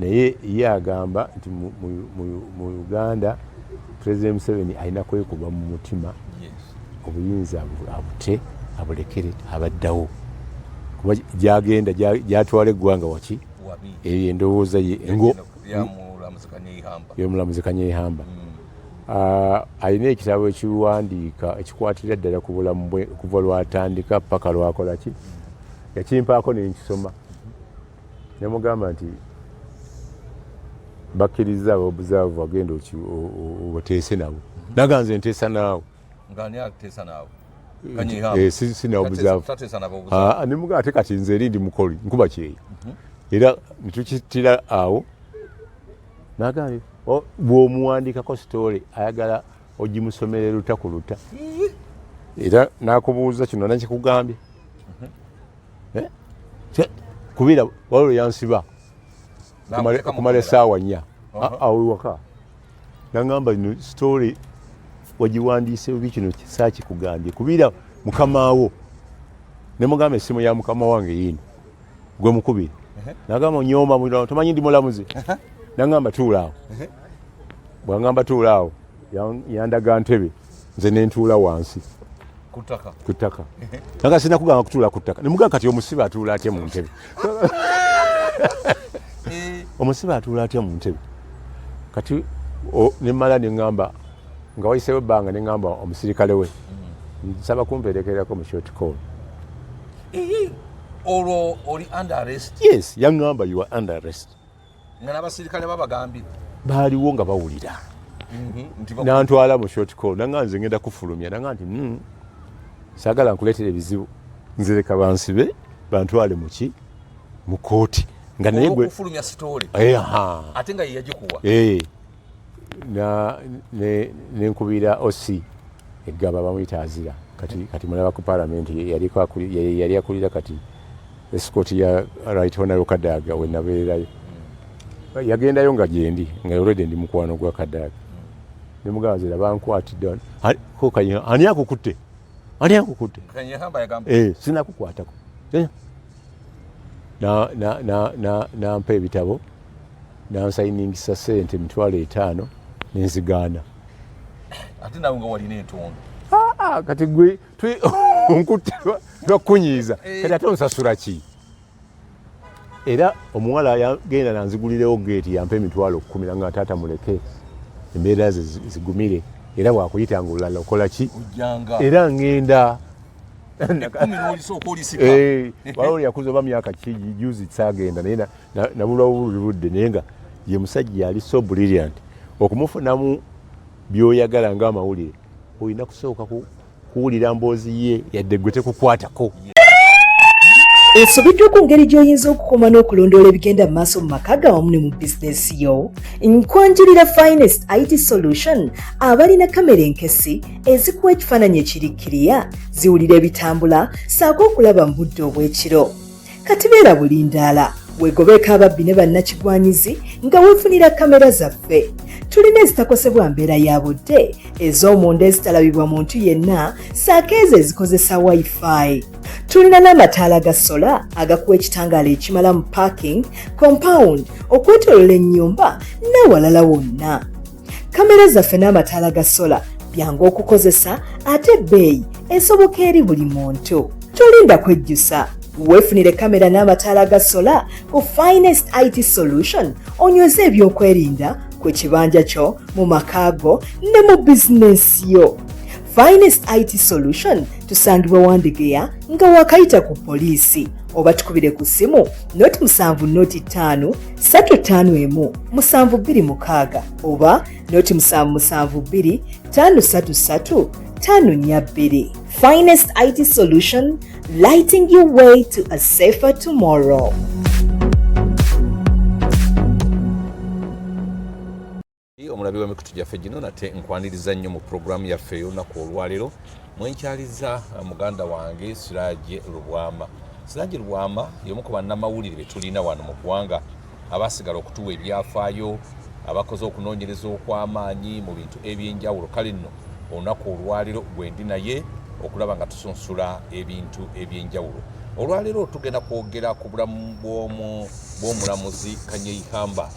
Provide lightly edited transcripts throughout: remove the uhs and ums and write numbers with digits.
naye ye agamba nti mu Uganda President Museveni alina kwekuba mu mutima obuyinza abute abulekere abaddawo kuba gyagenda gyatwala eggwanga waki endowooza ye y'omulamuzi Kanyehamba. Alina ekitabo ekiwandiika ekikwatira ddala ku bulamu bwe kuva lwatandika paka lwakola ki yakimpaako nenkisoma nemugamba nti bakkiriza obuzaavu agenda obateese nabo naganze nteesa naawe sina obuzaavu nemugaa ate kati nze eri ndi mukoli nkuba kyeyo era netukitira awo nagambe bw'omuwandikako sitole ayagala ogimusomere luta ku luta era nakubuuza kino nakikugambye kubira waliwo yansiba kumala essaawa 4 awo ewaka nagamba ino sitole wagiwandiise bubi kino saakikugambye kubira mukamaawo nemugamba essimu ya mukama wange yino gwe mukubire nagamba nyooma tomanyi ndi mulamuzi nagamba tuulaawo bwangamba tuulaawo yandaga ntebe nze nentuula wansi ku ttaka naga sina kugamba kutuula ku ttaka nemugaa kati omusibe atuula atya mu ntebe omusibe atuula atya mu ntebe kati nemala neŋŋamba nga wayiseewo ebbanga neŋŋamba omusirikale we nsaba kumperekerako mu short call. Olwo oli under arrest? Yes, yaŋŋamba you are under arrest. Nga n'abasirikale babagambye baaliwo nga bawulira nantwala mu short call nanga nze ngenda kufulumya nanga nti saagala nkuleetera ebizibu nze leka bansibe bantwale muki mu kooti nga naye gwe kufulumya sitole ate nga yeyagikuwa nenkubira osi eggaba bamuyita azira kati mulaba ku palamenti yali akulira kati escort ya right honorable Kadaga we nabeerayo yagendayo nga gyendi nga already ndi mukwano gwa Kadaga nemugazira bankwatidde ko Kanyehamba ani akukutte Kanyehamba yagamba sinakukwatako na mpa ebitabo nansayiningisa sente $5,000 nenzigaana ate nawe nga walina entondo kati gwe onkutte twakunyiiza kati ate onsasula ki era omuwala yagenda nanzigulirewo geeti yampa $10,000 nga taata muleke embeera ze zigumire era bwakuyita nga olulala okola ki era ngenda waliwo yakuza oba myaka ki juzi saagenda naye nabulawo buludde naye nga ye musajja yali so brilliant okumufunamu byoyagala ng'amawulire olina kusooka kuwulira mboozi ye yadde gwe tekukwatako. Esobiddwa ku ngeri gy'oyinza okukoma n'okulondoola ebigenda mu maaso mu maka ga wamu ne mu bizinesi yo. Nkwanjulira Finest IT Solution abalina kamera enkesi ezikuwa ekifaananyi ekirikkiriya ziwulira ebitambula ssaako okulaba mu budde obw'ekiro. Kati beera bulindaala weegobeeko ababbi ne bannakigwanyizi nga weefunira kamera zaffe. Tulina ezitakosebwa mbeera ya budde ez'omunda ezitalabibwa muntu yenna ssaako ezo ezikozesa Wi-Fi. Tulina n'amataala ga sola agakuwa ekitangaala ekimala mu parking, compound, okwetoolola ennyumba n'awalala wonna. Kamera zaffe n'amataala ga sola byangu okukozesa ate ebbeeyi esoboka eri buli muntu. Tolinda kwejjusa. Weefunire kamera n'amataala ga sola ku Finest IT Solution onyweze ebyokwerinda ku kibanja kyo mu makaago ne mu bizinesi yo. Finest IT Solution tusangibwa Wandegeya nga wakayita ku poliisi oba tukubire ku ssimu noti 705 351 726 oba noti 772 533 542. Finest IT Solution, lighting your way to a safer tomorrow. Omulabi w'emikutu gyaffe gino nate nkwaniriza nnyo mu programu yaffe y'olunaku olwaleero mwenkyaliza muganda wange Siraje Lubwama. Siraje Lubwama y'omu ku bannamawulire be tulina wano mu ggwanga abasigala okutuwa ebyafaayo abakoze okunoonyereza okw'amaanyi mu bintu eby'enjawulo. Kale nno olunaku olwaleero gwe ndi naye okulaba nga tusunsula ebintu eby'enjawulo. olwaleero tugenda kwogera ku bulamu bw'omulamuzi Kanyehamba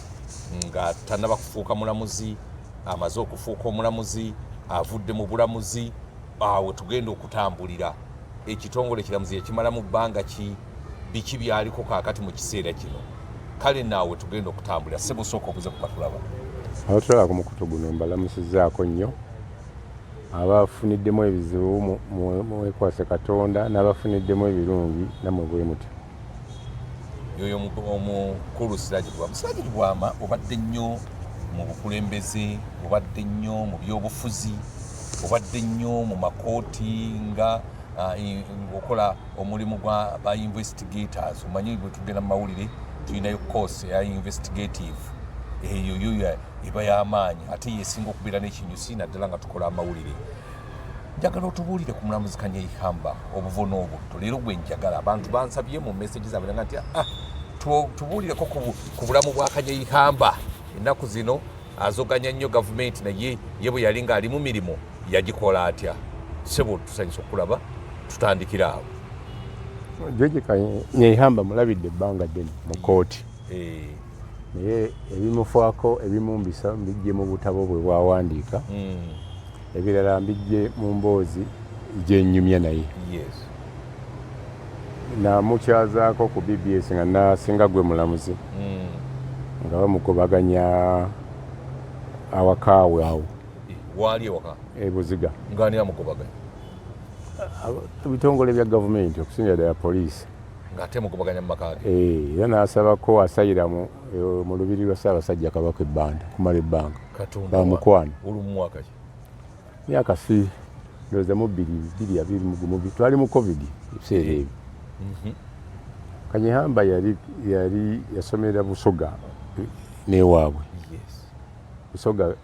nga tannaba kufuuka mulamuzi, amaze okufuuka omulamuzi, avudde mu bulamuzi, awo tugenda okutambulira ekitongole kiramuzi ekimalamu bbanga ki, biki byaliko kaakati mu kiseera kino. Kale naawe tugenda okutambulira. Sebusooka okuze kukatulaba. Abatulaba ku mukutu guno mbalamusizaako nnyo abafuniddemu ebizibu mwekwase Katonda n'abafuniddemu ebirungi nammwe bwe muti. Yoyo omukulu Siraje Lwama obadde nnyo mu bukulembeze, obadde nnyo mu byobufuzi, obadde nnyo mu makooti nga okola omulimu ba investigators. Omanyi bwe tugenda mu mawulire tulinayo course ya investigative, eyo eba y'amaanyi ate yeesinga okubeera n'ekinyusi naddala nga tukola amawulire. Njagala otubuulire ku mulamuzi Kanyehamba obuvono obutto. Leero gwe njagala abantu bansabye mu message zaabwe nga nti tubuulireko ku bulamu bwa Kanyehamba. Ennaku zino azoganya nnyo gavumenti, naye ye bwe yali ng'ali mu mirimu yagikola atya? Sebo tusanyusa okulaba, tutandikira awo. George Kanyehamba mulabidde ebbanga ddene mu kooti, naye ebimufaako ebimumbisa mbijje mu butabo bwe bwawandiika, ebirala mbijje mu mboozi gyennyumya naye. Namukyazaako ku BBS nga nasinga gwe mulamuzi nga bamugobaganya awakaawe awo waali ewaka Buziga, ng'ani amugobaganya ebitongole bya gavumenti okusinga ddala poliisi ng'ate mugobaganya mu maka ge. Era n'asabako asayira mu lubiri lwa Ssaabasajja Kabaka ebbanda kumala ebbanga bamukwana. Olu mu mwaka ki? Myaka si ndowooza mu 2020 twali mu covid ebiseera ebyo. Kanyehamba yali yasomera Busoga n'ewaabwe. Busoga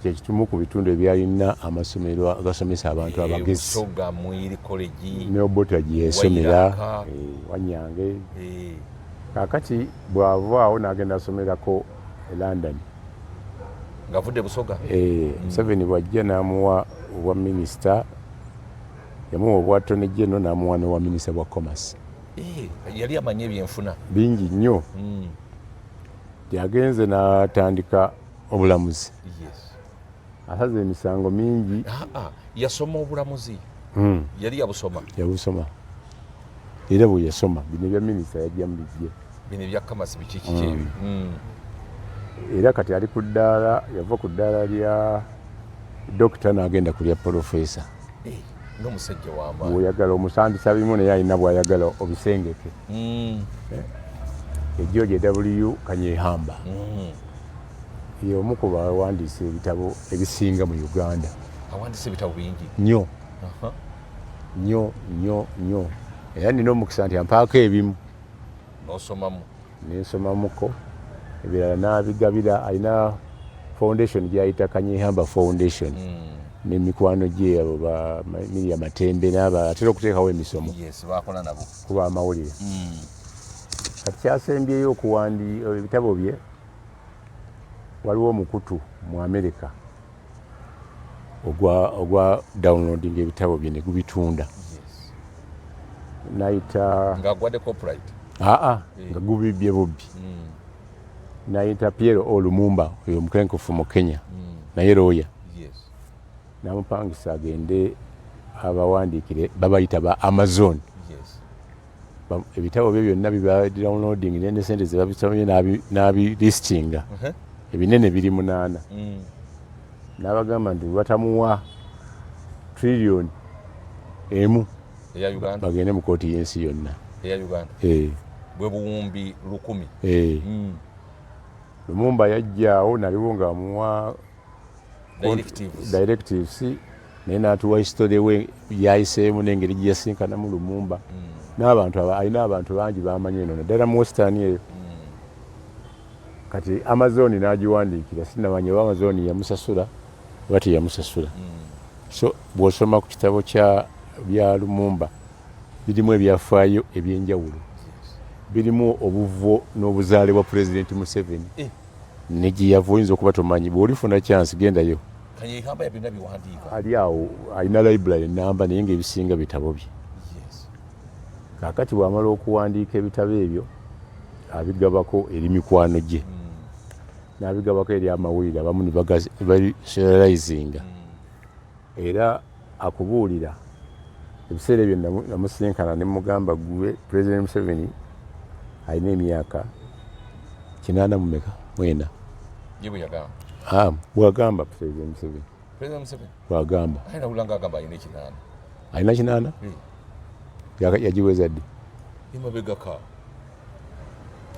kyekimu ku bitundu ebyalina amasomero agasomesa abantu abagezi. Busoga Mwiri College ne Obota gye yasomera Wanyange. Kaakati bw'avaawo n'agenda asomerako e London. Ng'avudde Busoga? Museveni bw'ajja n'amuwa obwa minisita, yamuwa obwa Attorney General n'amuwa n'obwa minisita bwa commerce. Yali amanye ebyenfuna bingi nnyo. Yagenze n'atandika obulamuzi. Asaze emisango mingi. Yasoma obulamuzi? Yali yabusoma? Yabusoma. Era bwe yasoma bino bya minisita yajja mu bijje. Bino ebya kamasi biki ebi? Era kati ali ku ddaala, yava ku ddaala lya dokita n'agenda ku lya profesa. N'omusajja w'amaanyi. Bw'oyagala omusandisa bimu naye alina bw'ayagala obisengeke. George W. Kanyehamba ye omu ku bawandiise ebitabo ebisinga mu Uganda. Awandiise ebitabo bingi nnyo nnyo. Era nina omukisa nti ampaako ebimu n'osomamu. Nensomamuko ebirala n'abigabira. Alina foundation gy'ayita Kanyehamba Foundation n'emikwano gye abo ba Miriam Matembe atera okuteekawo emisomo bakola nabo kuba amawulire. Kati kyasembyeyo okuwandi ebitabo bye, waliwo omukutu mu Amerika ogwa downloading ebitabo bye ne gubitunda. Nayita ng'agwadde copyright? Nga gubibye bubbi. Nayita Piero Olumumba oyo omukenkufu mu Kenya, naye looya. Namupangisa agende abawandiikire, babayita ba Amazon. Ebitabo bye byonna biba downloading ne sente ze babisomye n'abilistinga. Ebinene biri 8. N'abagamba nti batamuwa trillion emu bagende mu kooti y'ensi yonna eya Uganda. Bwe buwumbi 10,000. Lumumba yajjaawo naliwo ng'amuwa directives naye n'atuwa history we yayiseemu n'engeri gye yasinkanamu Lumumba n'abantu alina abantu bangi bamanyi eno naddala mu Western eyo. Kati Amazon n'agiwandiikira, sinamanya oba Amazon yamusasula oba teyamusasula. So bw'osoma ku kitabo bya Lumumba birimu ebyafaayo eby'enjawulo, birimu obuvo n'obuzaale bwa Pulezidenti Museveni ne gye yava. Oyinza okuba tomanyi, bw'olifuna chance gendayo. Kanyehamba yabina biwandiika ali awo, alina library namba naye ng'ebisinga bitabo bye. Kakati bw'amala okuwandiika ebitabo ebyo abigabako eri mikwano gye n'abigabako eri amawulire abamu ne bagasharayizinga era akubuulira ebiseera ebyo namusinkana ne mugamba gwe President Museveni alina emyaka 89 ye bwe yagamba bwagamba President Museveni bwagamba alina 8 yagiweza ddi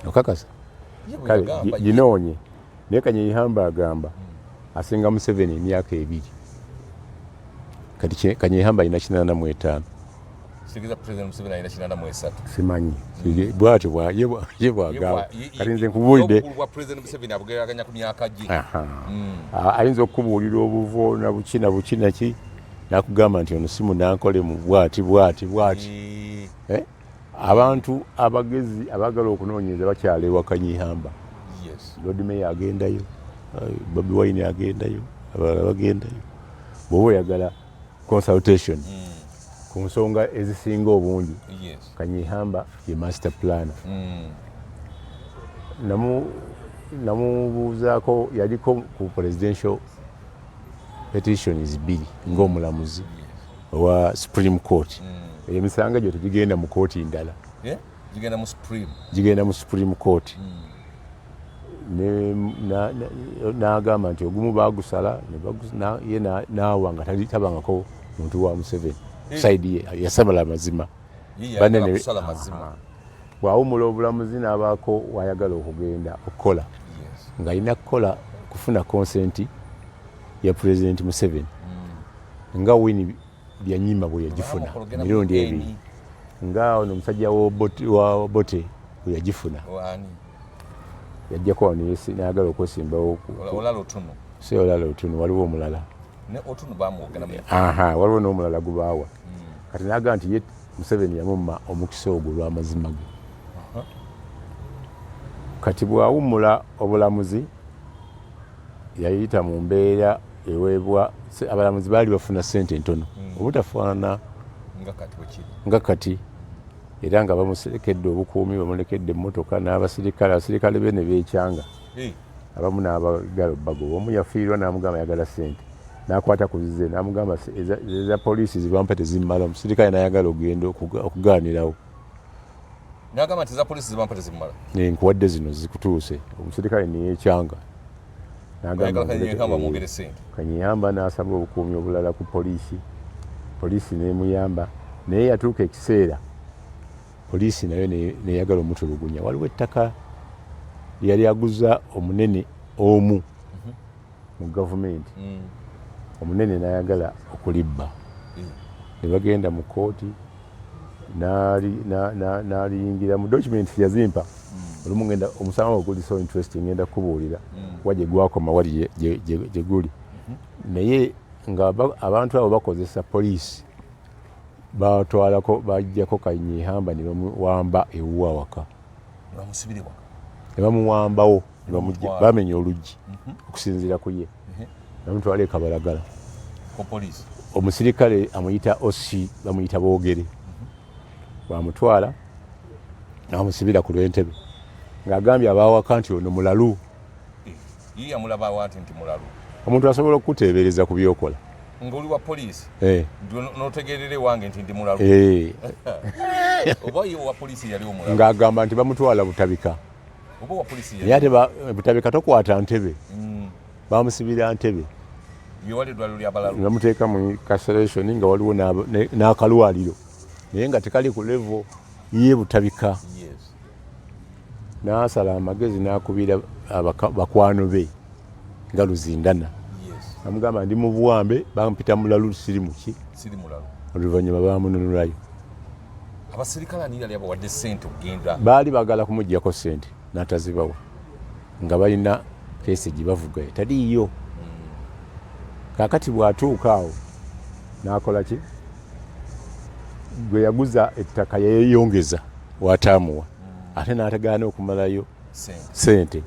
okakasa kale ginoonye naye Kanyehamba agamba asinga Museveni emyaka 2 kati Kanyehamba alina 85 simanyi bwatyo ye bwagamba kati nze nkubuulidde ayinza okukubuulira obuvo na buki naki nakugamba nti ono simu nankolemu bwati abantu abagezi abagala okunoonyereza bakyala ewa Kanyehamba Lord Mayor agendayo Bobi Wine agendayo abalala bagendayo bw'oba oyagala consultation ku nsonga ezisinga obungi Kanyehamba ye master planner namubuuzaako yaliko ku presidential petitions 2 ng'omulamuzi owa Supreme Court emisango egyo tegigenda mu kooti ndala gigenda mu Supreme Court n'agamba nti ogumu baagusala ye n'awa nga tabangako muntu wa Museveni saidi ye yasabala amazima banene bw'awumula obulamuzi n'abaako wayagala okugenda okukola ng'alina kukola kufuna consent ya President Museveni nga wini byanyima bwe yagifuna emirundi ebiri nga ono omusajja wa Bote bwe yagifuna yajjako wano n'ayagala okwesimbawo si olala Otunu waliwo omulala waliwo n'omulala gubaawa kati n'agamba nti ye Museveni yamumma omukisa ogwo lw'amazima ge kati bw'awummula obulamuzi yayita mu mbeera eweebwa abalamuzi baali bafuna ssente ntono obutafaana nga kati era nga bamuserekedde obukuumi bamulekedde emmotoka abasirikale be ne beekyanga abamu n'abagala bbago omu yafiirwa n'amugamba yagala ssente n'akwata ku zize n'amugamba eza poliisi zibampa tezimmala omusirikale n'ayagala ogenda okugaanirawo n'agamba nti eza poliisi zibampa tezimmala nkuwadde zino zikutuuse omusirikale neyeekyanga Kanyehamba n'asaba obukuumi obulala ku poliisi n'emuyamba naye yatuuka ekiseera poliisi nayo neyagala omutulugunya waliwo ettaka yali aguza omunene omu mu gavumenti omunene n'ayagala okulibba ne bagenda mu kooti n'aliyingira mu documents yazimpa olumu ngenda omusango oguli so interesting ngenda kubuulira waje gwakoma wali gye guli naye nga abantu abo bakozesa poliisi batwalako bajjako Kanyehamba ne bamuwamba ewuwa waka ne bamuwambawo bamenya oluggi okusinziira ku ye bamutwala ekabalagala omusirikale amuyita osi bamuyita boogere bamutwala n'amusibira ku lw'entebe ng'agambye abaawaka nti ono mulalu omuntu asobola okukuteebereza ku byokola ng'oli wa poliisi n'otegeerera ewange nti ndi mulalu oba ye wa poliisi yali omulalu ng'agamba nti bamutwala butabika oba wa poliisi naye ate butabika tokwata ntebe bamusibira ntebe yewali eddwaliro ly'abalalu bamuteeka mu incarceration nga waliwo n'akalwaliro naye nga tekali ku level ye butabika n'asala amagezi n'akubira bakwano be nga Luzindana amugamba ndi mu buwambe bampita mulalu siri muki oluvannyuma bamununulayo abasirikale ani yali abawadde ssente okugenda baali bagala kumuggyako ssente n'atazibawa nga balina keesi gye bavuga taliiyo kaakati bw'atuuka awo n'akola ki gwe yaguza ettaka yeeyongeza wataamuwa ate n'atagaana okumalayo ssente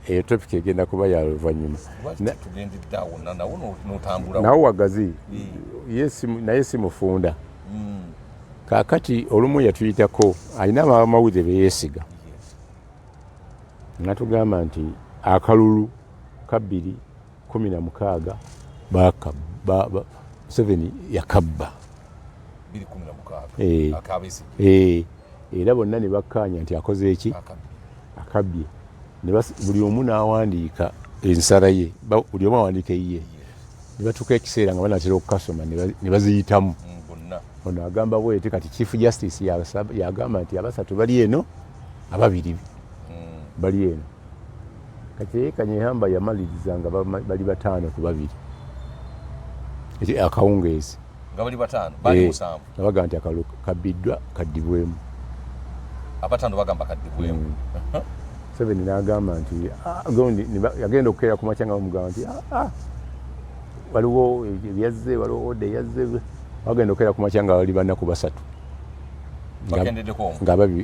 eyo topic egenda kuba ya luvannyuma nawo wagazi naye si mufunda Kakati olumu yatuyitako alina amawulire beyeesiga natugamba nti akalulu ka 2016 Museveni yakabba 2016 era bonna ne bakkaanya nti akoze eki akabbye buli omu n'awandiika ensala ye buli omu awandiika eyiye ne batuuka ekiseera nga banatera okukasoma ne baziyitamu ono agamba bwete kati chief justice yagamba nti abasatu bali eno ababiri bali eno kati Kanyehamba yamaliriza nga bali 5 ku 2 akawungeezi nga bali 5 bali 7 nabaga nti akalu kabbiddwa kaddibwemu abatano bagamba kaddibwemu Museveni n'agamba nti gondi yagenda okukeera ku makyanga bamugamba nti waliwo ebyazze waliwo ode yazze bagenda okukeera ku makyanga bali 4 ku 3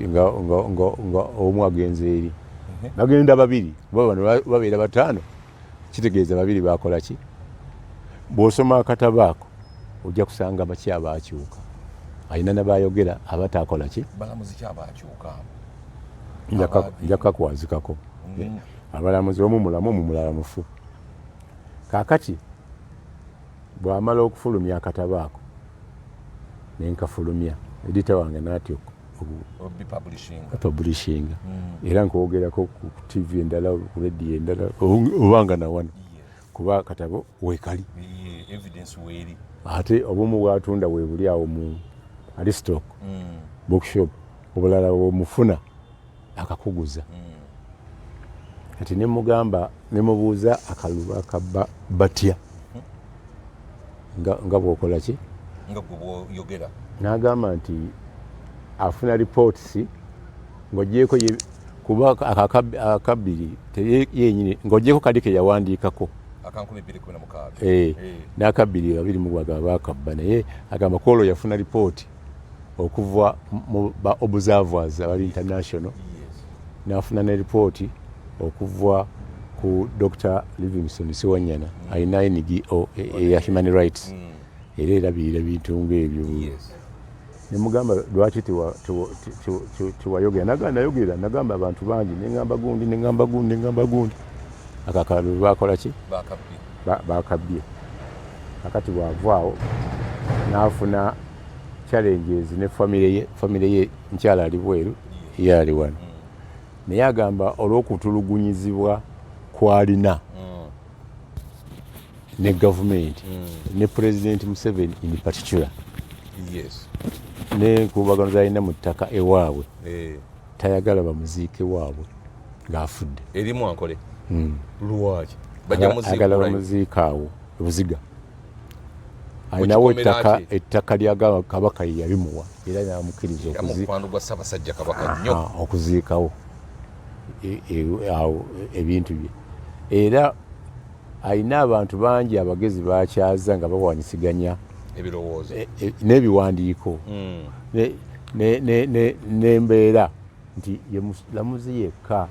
nga omu agenze eri bagenda 2 bano babeera 5 kitegeeza 2 bakola ki bw'osoma akatabo ako ojja kusanga bakyaba akyuka alina nabayogera abatakola ki balamuzi kyaba akyuka nja kakwazikako abalamuzi omu mulamu omulala mufu kakati bw'amala okufulumya akatabo ako nenkafulumya edita wange naatyo publishinga era nkwogerako ku TV endala ku radio endala obanga na wano kuba akatabo wekali evidence weri ate obumu bwatunda webuli awo mu Aristoc bookshop obulala omufuna akakuguza kati nemugamba nemubuuza akaluba akabba batya nga bwokola ki nga bwoyogera n'agamba nti afuna reports ng'ogyeko kuba akabiri yenyini ng'ogyeko kali ke yawandiikako akankumi 2016 n'akabiri 20 bakabba naye agamba kwolwo yafuna report okuva mu ba observers abali international n'afuna ne report okuva ku Dr. Livingstone Siwanyana alina NGO ya human rights era erabirira bintu ng'ebyo nemugamba lwaki tiwayogera nayogera nagamba abantu bangi nengamba gundi akakalu bakola ki bakabbye akati bwavaawo n'afuna challenges ne family ye nkyala ali bweru ye ali wano naye agamba olw'okutulugunyizibwa kwalina ne government ne President Museveni in particular ne kubagano zalina mu ttaka ewaabwe tayagala bamuziike waabwe ng'afudde erimu ankole lwaki agala bamuziika awo buziga alinawo ettaka lyagaba kabaka yalimuwa era namukkiriza okuziikawo awo ebintu bye era alina abantu bangi abagezi bakyaza nga bawanyisiganya ebirowoozo n'ebiwandiiko n'embeera nti ye mulamuzi yekka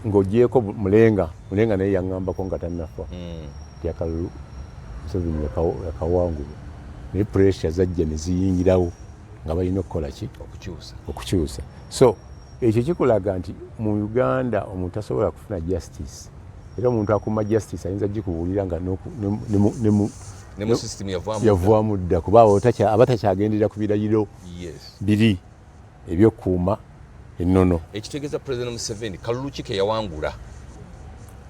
ng'ogyeko mulenga naye yaŋŋambako nga tannafa nti akalulu Museveni yakawangulwa naye pressure zajja ne ziyingirawo nga balina okukola ki okukyusa so ekyo kikulaga nti mu Uganda omuntu asobola kufuna justice era omuntu akuma justice ayinza gikubuulira nga yavaamu dda kuba aba takyagendera ku birayiro biri ebyokuuma ennono ekitegeeza President Museveni kalulu ki ke yawangula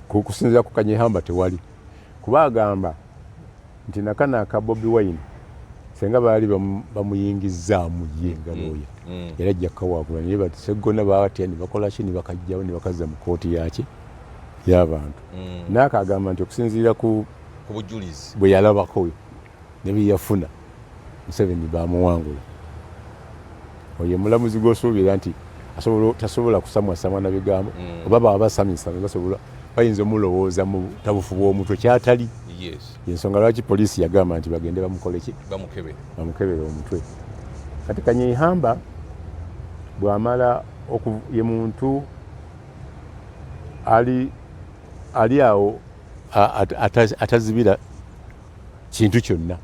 kusinziira ku Kanyehamba tewali kuba agamba nti nakana aka Bobi Wine senga baali bamuyingizzaamu ye nga looya era ajja kukawangula naye baseggona baatya ne bakola ki ne bakajjawo ne bakazza mu kooti yaki y'abantu naaka agamba nti okusinziira ku bujulizi bwe yalabako ne bye yafuna Museveni bamuwangula oyo mulamuzi gw'osuubira nti tasobola kusamwasamwa na bigambo oba baba basamisa basobola bayinza omulowooza mu tabufu bw'omutwe kyatali yensonga lwaki poliisi yagamba nti bagende bamukole ki bamukebere omutwe kati Kanyehamba bw'amala ye muntu ali awo atazibira kintu kyonna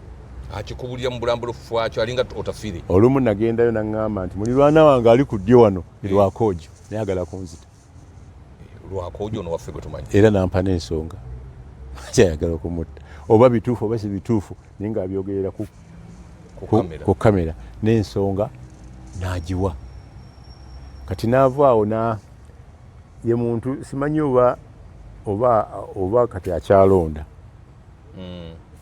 akikubulya mu bulambulukufu wakyo alinga otafire. Olumu nagendayo naŋŋamba nti mulirwana wange ali ku ddyo wano lwakoojo nayagala kunzita. Lwakoojo ono waffe gwe tumanyi. Era nampa n'ensonga kyayagala okumutta oba bituufu oba si bituufu naye nga abyogerera ku kamera n'ensonga n'agiwa. Kati naavaawo ye muntu simanyi oba kati akyalonda.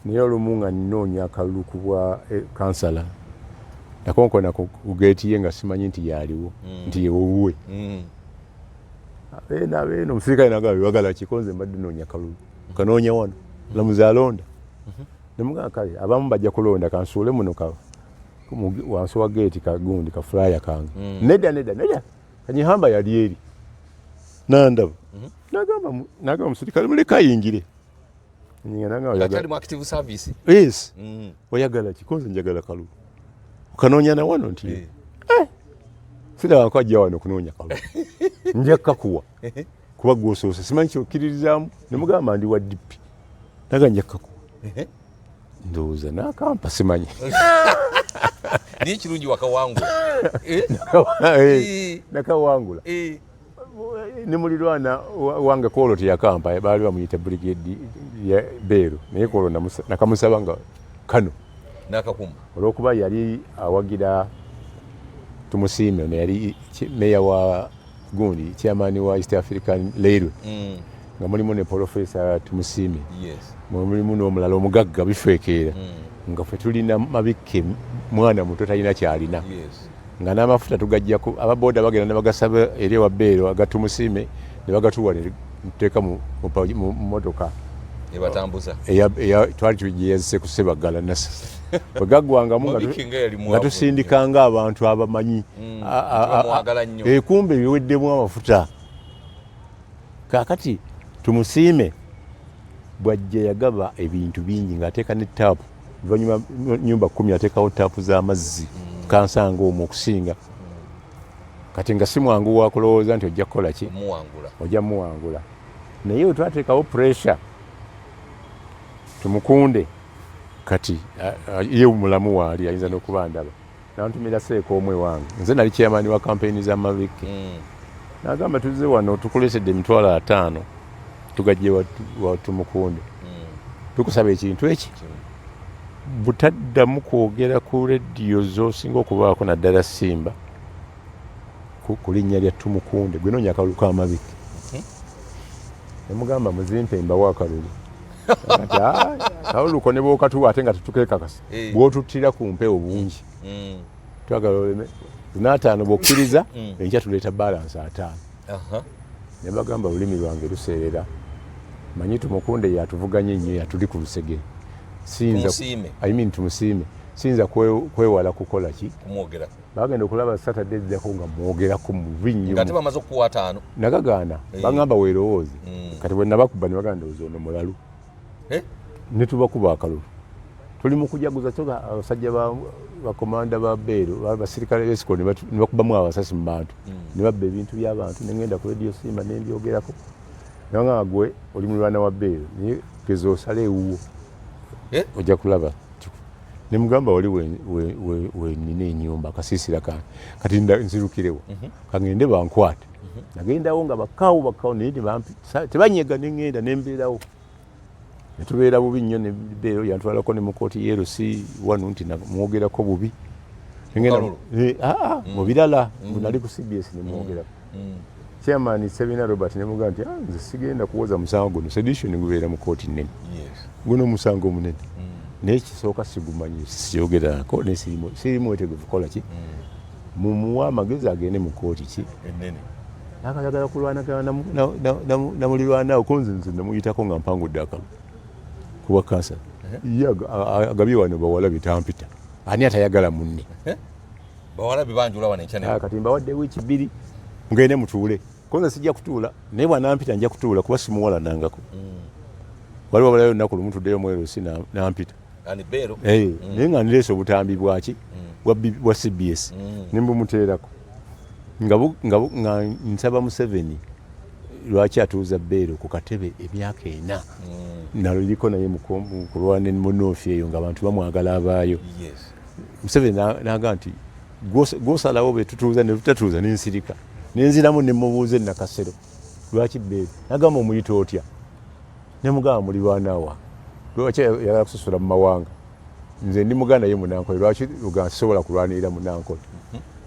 Naye olumu nga nnoonya akalulu ku bwa kansala nakonkona ku geeti ye nga simanyi nti yaliwo nti yewuwe. Abeena omusirikale nagamba biwagala kikonze mbadde noonya kalulu kanoonya wano Omulamuzi alonda. Nemugamba kale abamu bajja kulonda kansuule muno wansi wa geeti kagundi ka fulaya kange. Nedda Kanyehamba yali eri nandaba nagamba omusirikale muleka ayingire. Kati mu active service. Yes. Oyagala kikonze njagala kalulu okanoonya na wano nti siraba kwajja wano kunoonya kalulu nja kakuwa kuba gwosoose simanyi kyokkiririzaamu. Nemugamba ndi wa DP naga nja kakuwa ndowooza n'akampa simanyi niye kirungi wakawangula. Nakawangula ne mulirwana wange Kolo teyakampa baali bamuyita brigade ya Beero naye Kolo nakamusaba nga kano nakakuma olwokuba yali awagira tumusiime ono yali meya wa gundi chairman wa East African Railway nga mulimu ne Professor Tumusiime. Mulimu n'omulala omugagga bifeekeera nga ffe tulina mabikke mwana muto talina kyalina nga n'amafuta tugajjako ababoda bagenda ne bagasaba eri ewa Beero agatumusiime ne bagatuwa ne tuteeka mu motoka ebatambuza twali tugiyazise ku Ssebaggala nasa bwegaggwangamu nga tusindikanga abantu abamanyi kumbe biweddemu amafuta. Kaakati Tumusiime bwajja yagaba ebintu bingi ng'ateeka ne taapu oluvannyuma nnyumba 10 ateekawo taapu z'amazzi kansanga omwo okusinga. Kati nga si mwangu wa kulowooza nti ojja kukola ki ojja muwangula naye otwateekawo pressure tumukunde kati ye mulamu waali ayinza n'okuba ndaba nantumira Seeko omwe wange nze nali chairman wa kampeyini z'amabike n'agamba tuzze wano tukulesedde emitwalo 5 tugajje wa tumukunde tukusaba ekintu eki butaddamu kwogera ku rediyo z'osinga okubaako naddala Simba ku linnya lya Tumukunde gwe noonya akalulu k'amabike. Nemugamba muzimpe mbawo akalulu kalulu ko ne bw'okatuwa ate nga tetukekakasa bw'otuttira ku mpewo bungi twagala oleme 5 bw'okkiriza enkya tuleeta balance 5. Ne bagamba olulimi lwange luseerera manyi Tumukunde yatuvuganya ennyo yatuli ku lusegere Tumusiime sinza kwewala kukola ki kumwogera bagenda okulaba Saturday ejjako nga mwogerako mu binnyo nga tebamaze okuwa 5 nagagaana bagamba weerowooze kati bwe nabakuba ne baganda ozoono mulalu ne tubakuba akalulu tuli mu kujaguza kyoga abasajja bakomanda ba Beero basirikale b'esiko ne bakubamu abasasi mu bantu ne babba ebintu by'abantu ne ngenda ku rediyo Simba ne mbyogerako nanga gwe oli mulwana wa Beero naye geza osale ewuwo ojja kulaba. Nemugamba wali we nina ennyumba akasiisira kange kati nzirukirewo kangende bankwate nagendawo nga bakaawo naye tebanyega neŋŋenda nembeerawo netubeera bubi nnyo ne Beero yantwalako ne mu kooti yeerusi wano nti mwogerako bubi mu birala nali ku CBS nemwogerako chairman Sebina Robert nemugamba nti nze sigenda kuwoza musango guno sedition gubeera mu kooti nnene guno musango munene naye kisooka sigumanyi siyogerako ne sirimu wetegevu kola ki mumuwa amagezi agende mu kooti ki ennene nakayagala kulwanagana na mulirwana okunze namuyitako nga mpangudde akalulu kuba kansa agabye wano bawala bitampita ani atayagala munne bawala bibanjula wano enkya kati mbawadde wiiki 2 mugende mutuule konza sijja kutuula naye bwanampita nja kutuula kuba simuwala nangako waliwo abalayo olunaku lumu tuddeyo mwerusi nampita naye nga nireese obutambi bwaki bwa CBS nembumuteerako nga nsaba Museveni lwaki atuuza Beero ku katebe emyaka 4 nalo liko naye mukulwana munofi eyo nga abantu bamwagala abaayo. Museveni n'agamba nti gw'osalawo be tutuuza ne tutatuuza n'ensirika nenziramu ne mubuuze Nakasero lwaki beebi n'agamba omuyita otya ne mugamba muliraanwa lwaki yagala kususula mu mawanga nze ndi muganda ye Munankole lwaki Uganda sisobola kulwanirira Munankole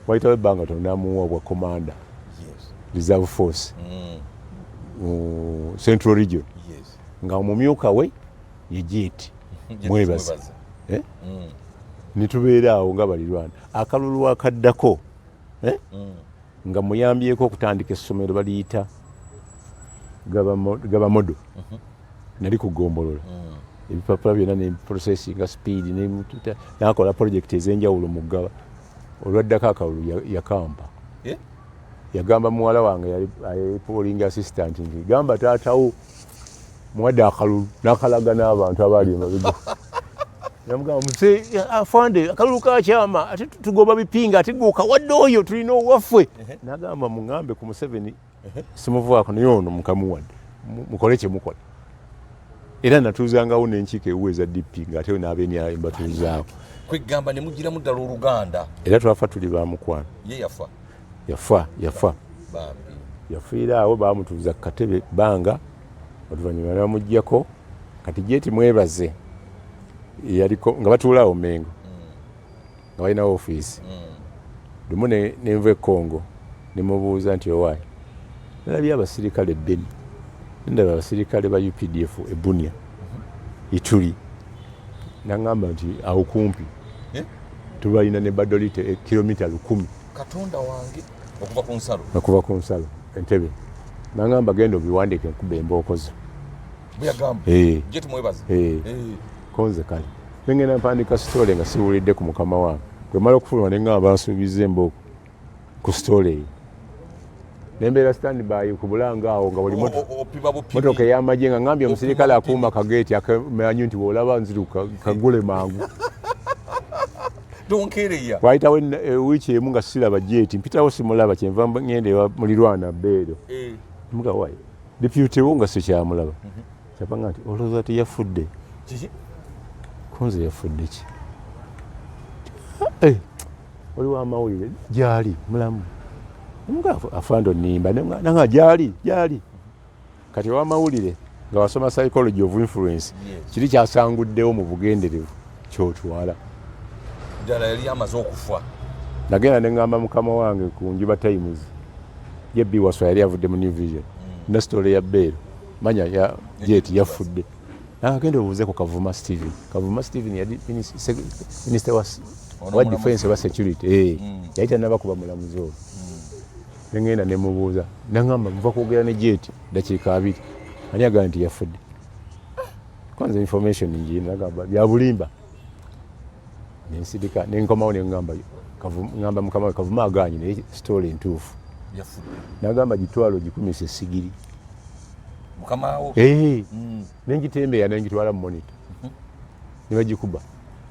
wayitawo ebbanga tono n'amuwa obwa commander reserve force Central Region nga omumyuka we ye Jeti mwebaza nitubeera awo nga balirwana akalulu akaddako nga muyambyeko okutandika essomero baliyita gaba modo nali kugombolola ebipapula byonna ne processing speed nakola project ez'enjawulo mu ggaba olwaddako akalulu yakampa yagamba muwala wange yali polling assistant nti gamba taatawo muwadde akalulu n'akalaga n'abantu abaali emabega yamugamba muse afande akalulu kakyama ate tugoba bipinga ate gwokawadde oyo tulina owaffe n'agamba muŋŋambe ku Museveni simuvaako naye ono mukamuwadde mukole kye mukola era natuuzangawo n'enkiiko ewuweza DP ng'ate n'abeenya mbatuuzaawo kwegamba ne mugiramu ddala Oluganda era twafa tuli bamukwano ye yafa yafiira awo bamutuuza ku katebe bbanga oluvannyuma ne bamuggyako kati Jeti mwebaze yaliko nga batuulaawo Mengo nga balina ofiisi lumu nenva e Congo ne mubuuza nti owaayi nalabye abasirikale Beni ndaba abasirikale ba UPDF e Bunia Ituri n'aŋŋamba nti awo kumpi tubalina ne Badolite kilomita 1000 Katonda wange okuva ku nsalo Entebbe n'aŋŋamba genda obiwandiike nkuba embooko zo Jeti mwebaze konze kale nengenda mpandika sitole nga siwulidde ku mukama wange bwe mala okufuluma ne ŋŋamba nsuubiza embooko ku sitole eyo nembeera standby ku bulanga awo nga buli motoka ey'amagye nga ŋŋambye omusirikale akuuma kageeti akamanyi nti bw'olaba nziruka kagule mangu wayitawo wiiki emu nga siraba Jeti mpitawo simulaba kyenva ŋŋenda ewa mulirwana Beero muga wayi deputy wo nga sikyamulaba kyapanga nti olowooza teyafudde konze yafudde ki waliwo amawulire gyali mulamu nga afando nimba nanga gyali kati wamawulire nga wasoma psychology of influence kiri kyasanguddewo mu bugenderevu kyotwala ddala yali amaze okufa nagenda ne ŋŋamba mukama wange ku Njuba Times yebbi waswa yali avudde mu New Vision ne story ya Beero manya ya Jeti yafudde nagenda obuuzeeko Kavuma Stephen yali minister wa defense wa security yayita nabakuba mulamuzi olwo nengenda nemubuuza naŋŋamba muva kwogera ne Jeti dakiika 2 ani agamba nti yafudde kwanza information njina nagamba bya bulimba nensirika nenkomawo neŋŋamba mukama we Kavuma aganye naye story entuufu nagamba gitwalo gikumise essigiri mukamawo nengitembeya nengitwala mu monitor nebagikuba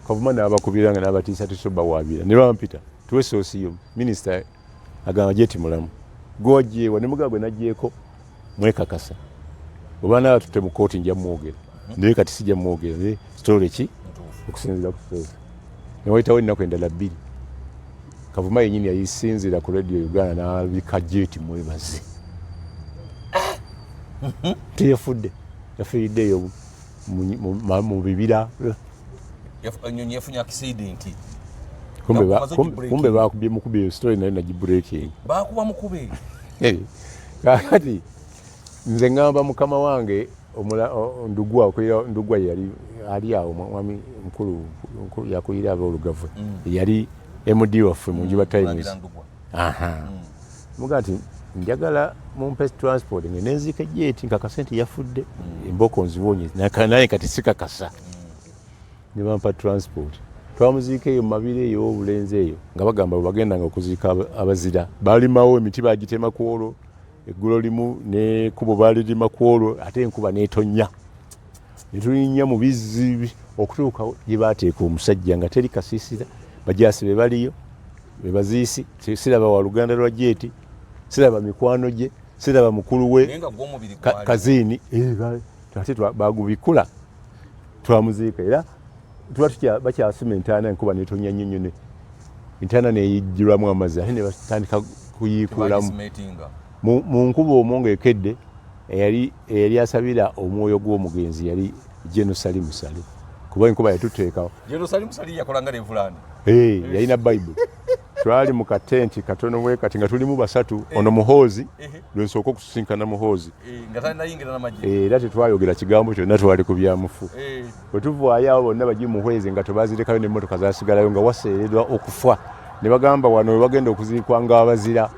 Kavuma n'abakubiranga n'abatiisa tusobawaabira ne bampita tuwe soosiyo minisita agamba Jeti mulamu gwojeewa ne mugaba gwe nagyeko mwekakasa oba naaba tutte mu kooti nja mwogera naye kati sijja mwogera naye story ki okusinziira ku story newayitawo ennaku endala 2 Kavuma yennyini yayisinzira ku Radio Uganda n'alabika Jeti mwebaze teyafudde yafiiriddeeyo mu bibira ennyonyi yafunye accident kumbe bakubye mukubi eyo story nayo nagibreaking bakuba mukube kakati nze ŋŋamba mukama wange ndugwa yali ali awo mwami mukulu yakuyira ab'olugave yali MD waffe mu Njuba Times muga nti njagala mumpe transport ngenenzika Jeti nkakasa nti yafudde emboko nzibonye naye kati sikakasa ne bampa transport twamuziika eyo mumabiro eyo obulenzi eyo nga bagamba bagendanga okuziika abazira balimawo emiti bagitema ku olwo eggulo limu ne kubo balirima ku olwo ate enkuba neetonya netulinnya mu bizzi okutuuka gye baateeka omusajja nga teri kasiisira bajaasi be baliyo be baziisi siraba wa luganda lwa Jeti siraba mikwano gye siraba mukulu we Kaziini kati bagubikula twamuziika era tuba bakyasima entaana enkuba netonya nnyo entaana neyijjirwamu amazzi ate ne batandika kuyiikulamu mu nkuba omwo ng'ekedde eyali asabira omwoyo gw'omugenzi yali Jerusalemu Sale kuba enkuba yatuteekawo Jerusalemu Sale yakola nga Levulani yalina Bible twali mu katenti katono bwe kati nga tulimu basatu ono muhoozi lwensooka okusisinkana muhoozi nga talina yingira n'amagye era tetwayogera kigambo kyonna twali ku byamufu bwe tuvaayo awo bonna bagiye muhwezi nga tebazirekayo n'emmotoka zasigalayo nga waseeredwa okufa ne bagamba wano we bagenda okuziikwa ng'abazira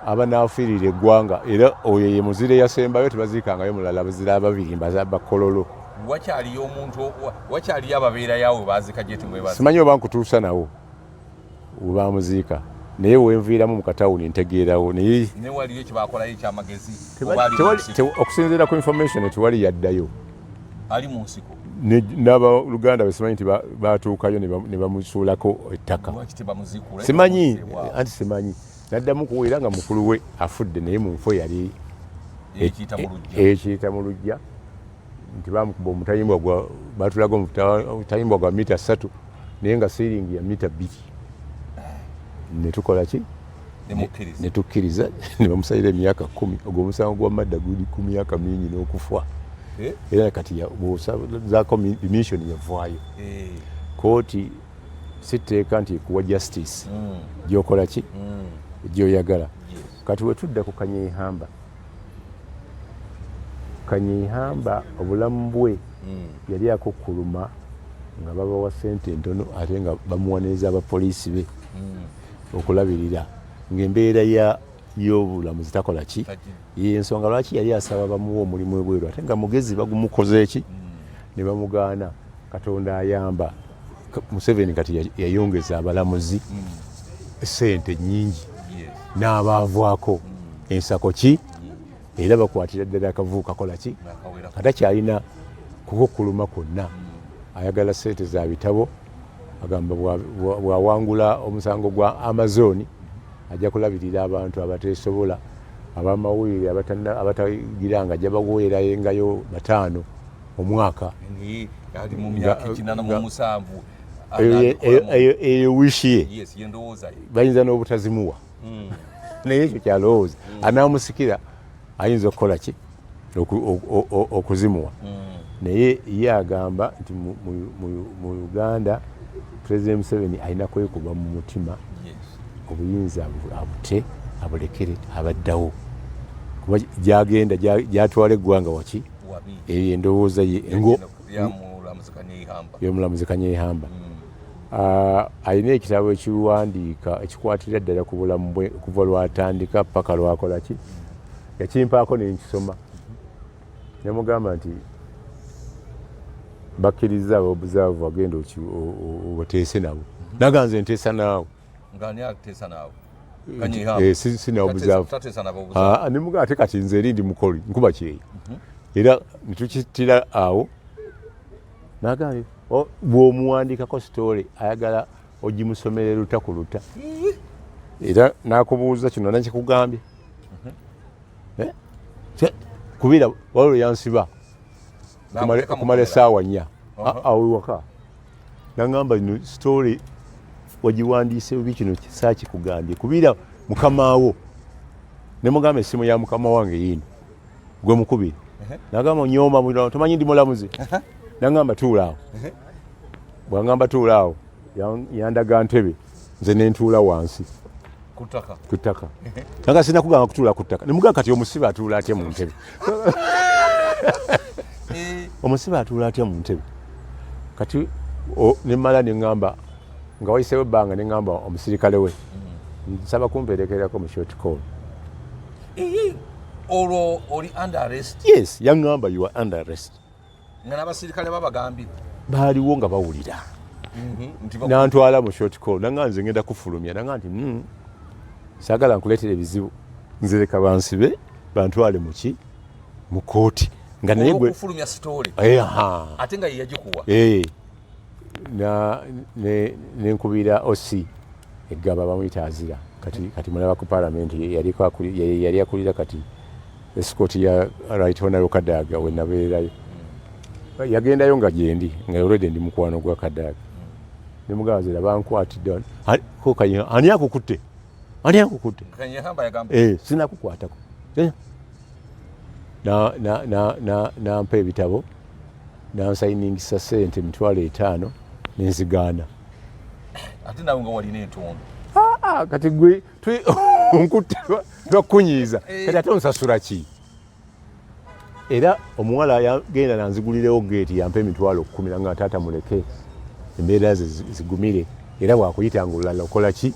abanaafiirira eggwanga era oyo ye muzire yasembayo tebaziikangayo mulala abazira ababiri bakololo wakyaliyo ababeerayawo baziika gyeti mwebazi simanyi oba nkutuusa nawo we bamuziika naye wenviiramu mu katawuni ntegeerawo naye waliyo kyebakolayo ekyamagezi okusinziira ku information tewali yaddayo ali mu nsiko n'abaluganda besimanyi nti batuukayo ne bamusuulako ettaka simanyi anti simanyi naddamu kuweera nga mukulu we afudde naye mu nfo yali ekiyita mu lujja nti bamukuba omutayimbwa batulaga omutayimbwa gwa mita 3 naye nga siiringi ya mita 2 netukola ki netukkiriza ne bamusalira emyaka 10 ogwo omusango gw'amadda guli ku myaka mingi n'okufa era kati zaako mission yavaayo kooti sitteeka nti kuwa justice gyokola ki gyoyagala kati wetudda ku Kanyehamba obulamu bwe yali akukkuluma nga babawa ssente ntono ate nga bamuwaniriza abapoliisi be okulabirira ng'embeera y'obulamu zitakola ki y'ensonga lwaki yali asaba bamuwa omulimu ebweru ate nga mugezi bagumukoze eki ne bamugaana. Katonda ayamba. Museveni kati yayongeza abalamuzi ssente nnyingi n'abaavaako ensako ki era bakwatira ddala akavubu kakola ki kata kyalina kukukkuluma kwonna. Ayagala ssente za bitabo agamba bwawangula omusango gwa Amazon ajja kulabirira abantu abateesobola abamawulire abatagiranga ajja baweerayengayo 5 omwaka eyo wishi ye bayinza n'obutazimuwa naye ekyo kyalowooza anaamusikira ayinza okukola ki okuzimuwa naye ye agamba nti mu Uganda President Museveni alina kwekuba mu mutima obuyinza abute abulekere abaddawo kuba gyagenda gyatwala eggwanga waki eyo endowooza ye y'omulamuzi Kanyehamba. Alina ekitabo ekiwandiika ekikwatira ddala ku bulamu bwe kuva lwatandika paka lwakola ki yakimpaako nenkisoma nemugamba nti bakkiriza abobuzaavu agenda obateese nabo naganze nteesa naawe sina obuzaavu nemugaa ate kati nze eri ndi mukoli nkuba kyeyo era netukitira awo nagambe bw'omuwandikako sitole ayagala ogimusomere luta ku luta era nakubuuza kino nakikugambye kubira waliwo yansiba kumala essaawa 4 awo waka nagamba ino sitole wagiwandiise bubi kino saakikugambye kubira mukamaawo nemugamba essimu ya mukama wange yino gwe mukubire nagamba onyooma tomanyi ndi mulamuzi nagamba tuulaawo bwangamba tuulaawo yandaga ntebe nze nentuula wansi ku ttaka nanga sina kugamba kutuula ku ttaka nemugamba kati omusibe atuula atya mu ntebe omusibe atuula atya mu ntebe kati nemala neŋŋamba nga wayiseewo ebbanga neŋŋamba omusirikale we nsaba kumperekerako mu short call. Olwo oli under arrest? Yes, yaŋŋamba you are under arrest. Nga n'abasirikale babagambye baaliwo nga bawulira nantwala mu short call nanga nze ngenda kufulumya nanga nti saagala nkuleetera ebizibu nze leka bansibe bantwale muki mu kooti nga naye gwe kufulumya story ate nga yagikuwa nenkubira osi eggaba bamuyita azira kati mulaba ku parliament yali akulira kati escort ya right honorable Kadaga we nabeerayo yagendayo nga gyendi nga already ndi mukwano gwa Kadaga ne mugazira bankwatidde ko Kanyehamba ani akukutte Kanyehamba yagamba sinakukwatako na mpa ebitabo nansayiningisa ssente $5,000 nenzigaana ate nawe nga walina entondo kati gwe onkutte twakunyiiza kati ate onsasula ki era omuwala yagenda nanzigulirewo geeti yampa $10,000 nga taata muleke embeera ze zigumire era bwakuyitanga olulala okola ki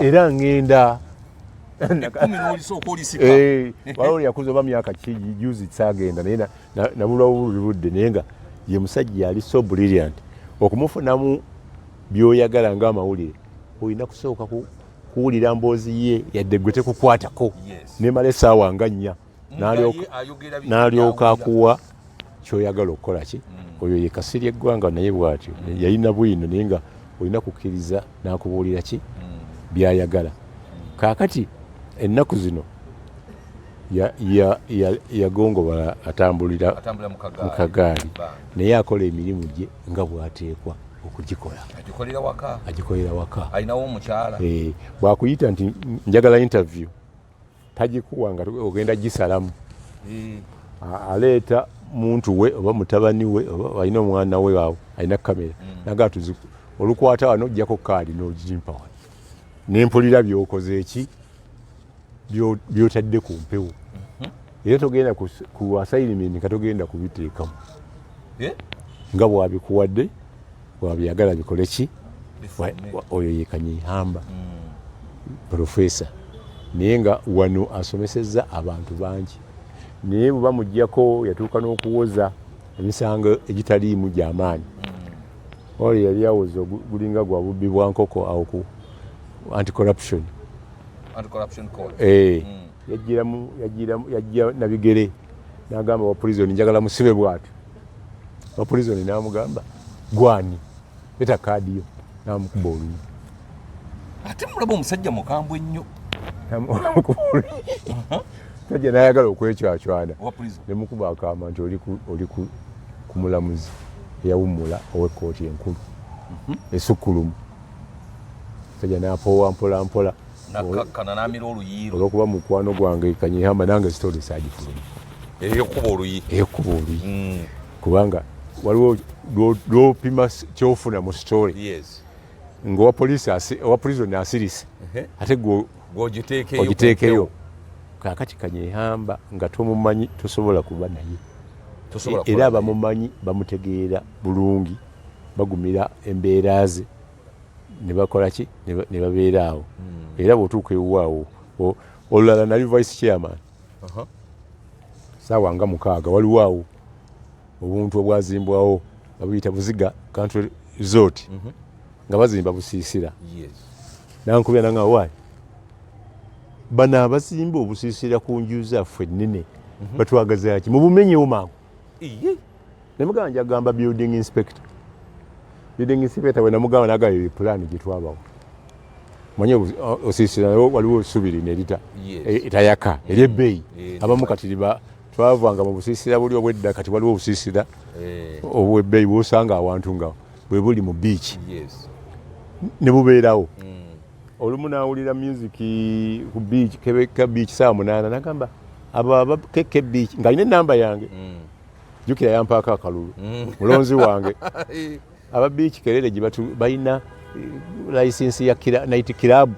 era ngenda waliwo yakuza oba myaka ki juzi sagenda naye nabulawo buludde naye nga ye musajja yali so brilliant okumufunamu byoyagala ng'amawulire olina kusooka kuwulira mboozi ye yadde gwe tekukwatako nemala essaawa nga 4 n'alyoka akuwa kyoyagala okukola ki oyo ye Kasirye eggwanga naye bw'atyo yalina bwino naye nga olina kukkiriza n'akubuulira ki byayagala kaakati ennaku zino yagongoba atambulira mu kagaali naye akola emirimu gye nga bw'ateekwa okugikola agikolera waka alinawo omukyala bwakuyita nti njagala interview tagikuwa nga ogenda gisalamu aleeta muntu we oba mutabani we oba alina omwana we awo alina kamera naga olukwata wano ojjako kaadi n'ogimpa wano nempulira byokoze eki byotadde ku mpewo era togenda ku assignment katogenda kubiteekamu nga bwabikuwadde bwabyagala bikole ki oyo ye Kanyehamba professor naye nga wano asomesezza abantu bangi naye bwe bamuggyako yatuuka n'okuwoza emisango egitaliimu gy'amaanyi oyo yali awoza gulinga gwa bubbi bwa nkoko awo ku anti-corruption code yajja nabigere n'agamba wa prison njagala musibe bw'atyo wa prison n'amugamba gwani leta kaadi yo n'amukuba oluyi ate mulaba omusajja mukambwe ennyo tajja n'ayagala okwecyacwana ne mukuba akaama nti oli ku mulamuzi eyawummula ow'ekkooti enkulu esukkulumu tajja n'apoowa mpolampola nakakkana n'amira oluyiiro olw'okuba mukwano gwange Kanyehamba nange sitoli saagifuluma ey'okkuba oluyi kubanga waliwo lwopima kyofuna mu story ng'owa prison asirise ate ogiteekeyo kaakati Kanyehamba nga tomumanyi tosobola kuba naye era abamumanyi bamutegeera bulungi bagumira embeera ze ne bakola ki ne babeera awo era bw'otuuka ewuwaawo olulala nali vice chairman saawa nga 6 waliwo awo obuntu obwazimbwawo babuyita Buziga country resort nga bazimba busiisira nankubya nanga waayi bano abazimba obusiisira ku nju zaffe ennene batwagaza ki mubumenyewo mangu nemugamba njagamba building inspector we namugamba nagayo plan gye twabawo manye osiisira waliwo esubiri nerita etayaka eryebbeeyi abamu kati twavanga mu busiisira buli obwedda kati waliwo obusiisira obwebbeeyi bwosanga awantu nga bwe buli mu beach ne bubeerawo olumu nawulira music ku beach Kebeka beach saa 8 nagamba abo Keke beach nga alina enamba yange jukira yampaako akalulu mulonzi wange aba beach kerere gye balina license ya night club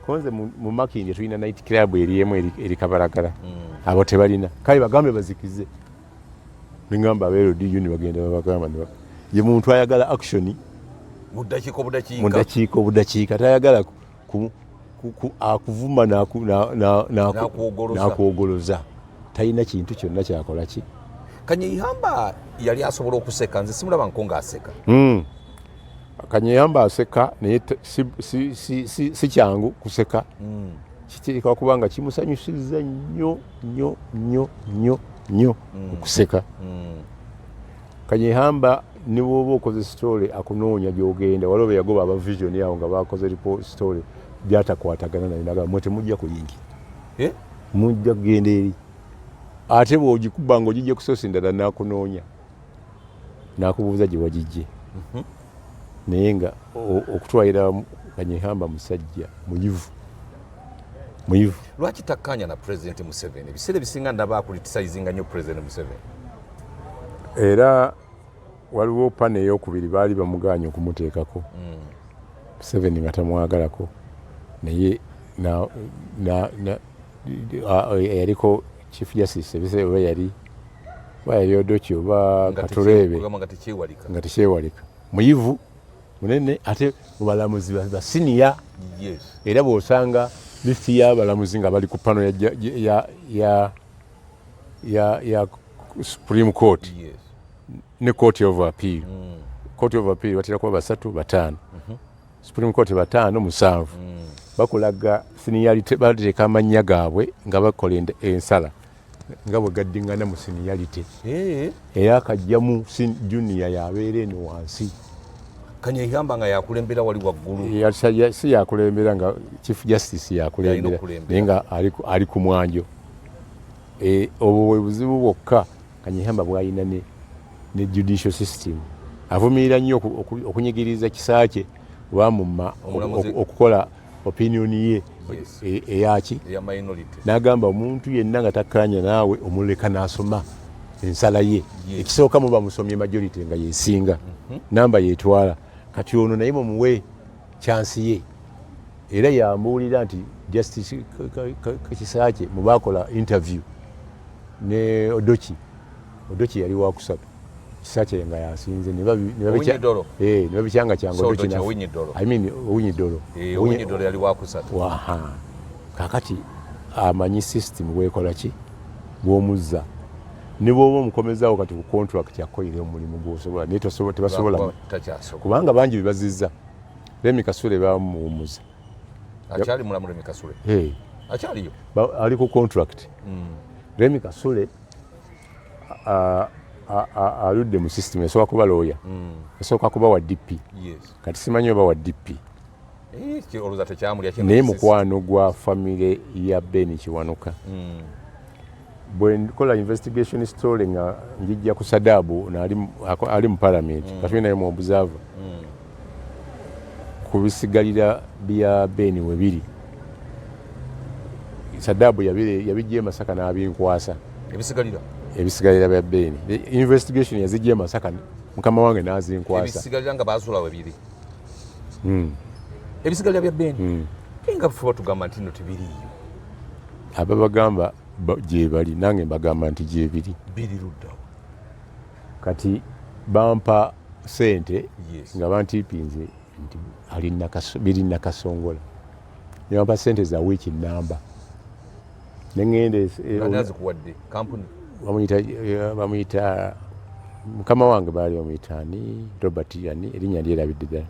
konze mu Makindye tulina night club eriemu eri Kabalagala abo tebalina kale bagambe bazikize ningamba abeero DU ni bagenda babagamba ye muntu ayagala action mudakiiko budakiika tayagala akuvuma nakuogoloza talina kintu kyonna kyakola ki Kanyehamba yali asobola okuseka nze simulaba nkonga aseka Kanyehamba aseka naye si kyangu kuseka kiteekwa kubanga kimusanyusiza nnyo okuseka Kanyehamba ni bwoba okoze story akunoonya gy'ogenda waliwo yagoba aba vision yawo nga bakoze report story byatakwatagana naye naga mwete mujja kuyingira mujja kugenda eri ate bw'ogikuba ng'ogijje ku sosi ndala n'akunoonya n'akubuuza gye wagijje naye nga okutwalira Kanyehamba musajja muyivu. Lwaki takkanya na President Museveni? Ebiseera ebisinga ndaba akulitisayizinga nnyo President Museveni. Era waliwo pane ey'okubiri baali bamuganya okumuteekako Museveni nga tamwagalako naye yaliko Chief Justice ebiseera oba yali Odoki oba Katureebe nga tekyewalika muyivu munene ate mubalamuzi basiniya era bw'osanga listi y'abalamuzi nga bali ku pano ya Supreme Court ne Court of Appeal. Court of Appeal batera kuba 3 5 Supreme Court 5 7 bakulaga seniority bateeka amannya gaabwe nga bakola ensala nga bwe gaddingana mu seniority era akajjamu junior yabeera eno wansi. Kanyehamba nga yakulembera wali waggulu si yakulembera nga Chief Justice yakulembera naye nga ali ku mwanjo. Obwo bwe buzibu bwokka Kanyehamba bw'alina ne judicial system. Avumirira nnyo okunyigiriza kisa kye bamumma okukola opinion ye eyaki n'agamba omuntu yenna nga takkanya naawe omuleka n'asoma ensala ye ekisooka muba musomye majority nga yesinga namba yetwala kati ono naye mumuwe chance ye era yambuulira nti justice kisa kye mubakola interview ne Odoki yali wakusatu kisache nga yasinze ne babikyanga kyango Odoki na Owinyidolo yali wakusatu kakati amanyi system bwekola ki bw'omuzza ne bw'oba omukomezaawo kati ku contract yakolera omulimu gw'osobola naye tebasobola kubanga bangi bibazizza Remi Kasule bamuwumuza akyali mulamu Remi Kasule akyaliyo ali ku contract Remi Kasule aludde mu system esooka kuba lawyer esooka kuba wa DP kati simanyi oba wa DP naye mukwano gwa famire ya Beni Kiwanuka bwe nkola investigation story nga njijja ku Sadabu ali mu parliament kati naye mu observer ku bisigalira bya Beni we biri Sadabu yabijje Masaka n'abinkwasa ebisigalira bya Beni investigation yazijje Masaka mukama wange n'azinkwasa ebisigalira nga baasula we biri ebisigalira bya Beni nga fuba tugamba nti no tibiriyo ababagamba gye bali nange mbagamba nti gye biri luddawo kati bampa sente nga bantipinze nti biri Nakasongola ne bampa sente za wiiki namba nengende zikuwadde kampuni bamuyita mukama wange baali bamuyitaani Robert yani erinnya lyerabidde ddala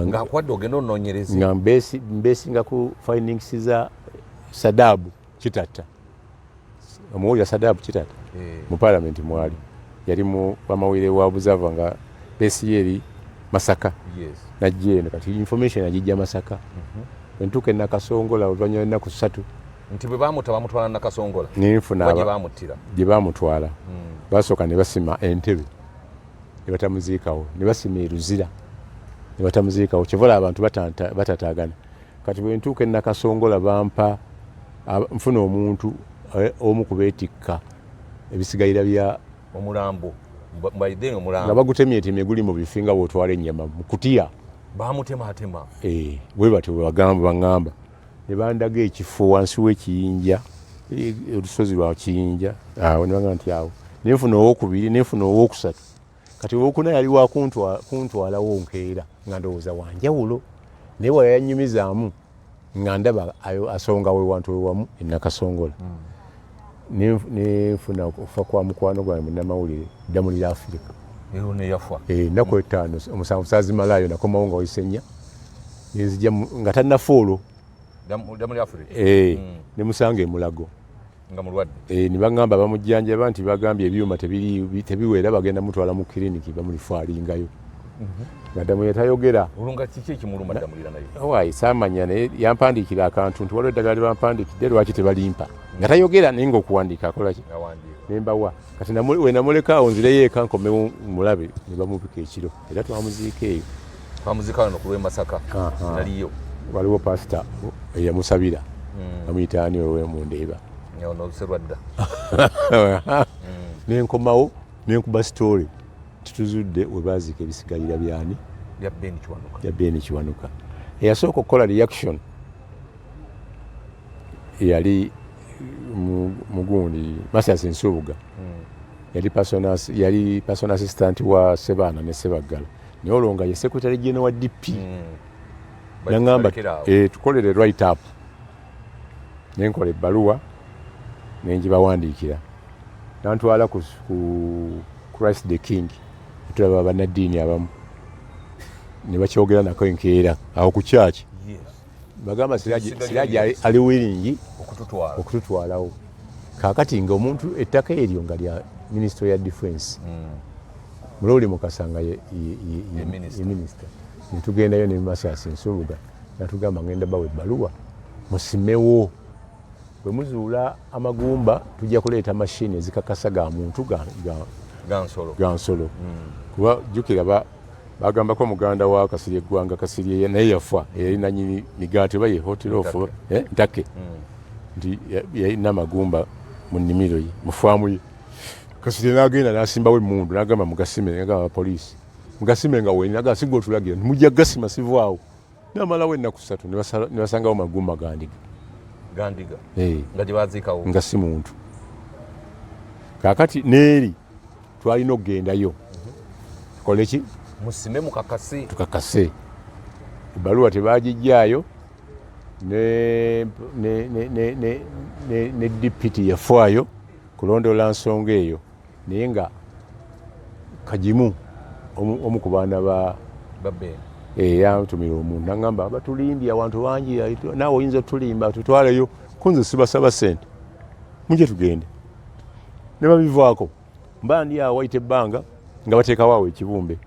nga akwadde ogenda onoonyereza nga mbeesinga ku findings za Sadabu Kitata omuwulira Sadabu Kitata mu parliament mwali yali mu bamawire wa buzava nga besi yeri Masaka najje eno kati information ajijja Masaka entuke Nakasongola oluvanyuma ennaku 3 nti bwe bamutwala Nakasongola ninfuna bamuttira gye bamutwala basooka ne basima Entebbe ne batamuziikawo ne basima Eruzira ne batamuziikawo kivola abantu batataagana kati bwe ntuuka Nakasongola bampa nfuna omuntu omu kubeetikka ebisigalira bya omulambo nga bagutemye etemye guli mu bifinga bw'otwala ennyama mu kutiya bamutema bwe batyo baŋŋamba ne bandaga ekifo wansi w'ekiyinja olusozi lwa kiyinja awo ne bagamba nti awo nenfuna owokubiri nenfuna owokusatu kati owokuna yali wakuntwalawo nkeera nga ndowooza wanjawulo naye wayanyumizaamu nga ndaba asonga we wantu wewamu Nakasongola nenfuna okufa kwa mukwano gwange munnamawulire Damulira Afirika ennaku 5 omusanvu saazimalayo nakomawo nga waisenya nenzija nga tannafuolo ne musanga emulago ne baŋŋamba bamujjanjaba nti bagambye ebyuma tebiwera bagenda mutwala mu kiriniki bamulifaalingayo nga Damulira tayogera waayi saamanya naye yampandiikira akantu nti waliwo eddagala lye bampandikidde lwaki tebalimpa nga tayogera naye ng'okuwandiika akola ki nembawa kati we namulekaawo nzireyo eka nkomewo mulabe ne bamubika ekiro era twamuziika eyo twamuziika wano ku lw'e Masaka naliyo waliwo pasita eyamusabira amuyita ani wewe mundeeba noserwadda nenkomawo nenkuba story tutuzudde we baziika ebisigalira byani bya Beni Kiwanuka eyasooka okukola reaction yali mugundi Masias Nsubuga yali personal assistant wa Sebaana ne Sebagala naye olwo nga ye secretary general wa DP nangamba tukolere right up nenkola ebbaluwa nenjibawandiikira nantwala ku Christ the King tulaba bannaddiini abamu ne bakyogera nako enkeera awo ku kyaki bagamba Siraji ali willing okututwalawo kaakati ng'omuntu ettaka eryo nga lya Ministry ya Defense Muloli Mukasanga ye minister nitugendayo ne Masias Nsubuga natugamba ngenda bawe ebbaluwa musimewo bwe muzuula amagumba tujja kuleeta mashini ezikakasa ga muntu ga nsolo kuba jjukira bagambako muganda wa Kasirye Eggwanga Kasirye naye yafa yalina nyini migaati baye hotel of Ntake nti yalina amagumba mu nnimiro ye mu faamu ye Kasirye n'agenda n'asimbawo emmundu n'agamba Mugasime n'agamba poliisi Mugasime nga weni n'agamba sigwa otulagira mujja gasima sivaawo n'amalawo ennaku 3 ne basangawo magumba gandiga nga gye baziikawo nga si muntu kaakati neeri twalina okugendayo tukole ki musime mukakase tukakase ebbaluwa tebagijjaayo ne dipiti yafaayo kulondoola nsonga eyo naye nga kagimu omu ku baana ba yatumira omuntu nagamba batulimbye abantu bangi naawe oyinza otulimba tutwaleyo kunze sibasaba sente muje tugende ne babivaako mba ndi awo wayita ebbanga nga bateekawo awo ekibumbe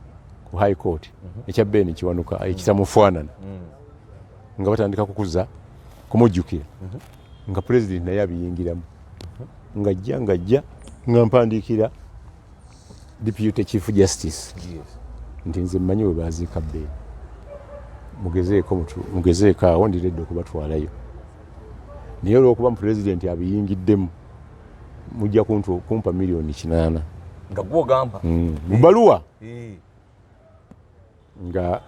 ku high court ekya Beni Kiwanuka ekitamufaanana nga batandika kukuza kumujjukira nga president naye abiyingiramu ngajja nga mpandiikira deputy chief justice nti nze mmanyi we baziika Beni mugezeeko awo ndiredde okubatwalayo naye olw'okuba mu president abiyingiddemu mujja kumpa $8,000,000 nga gwogamba mu bbaluwa nga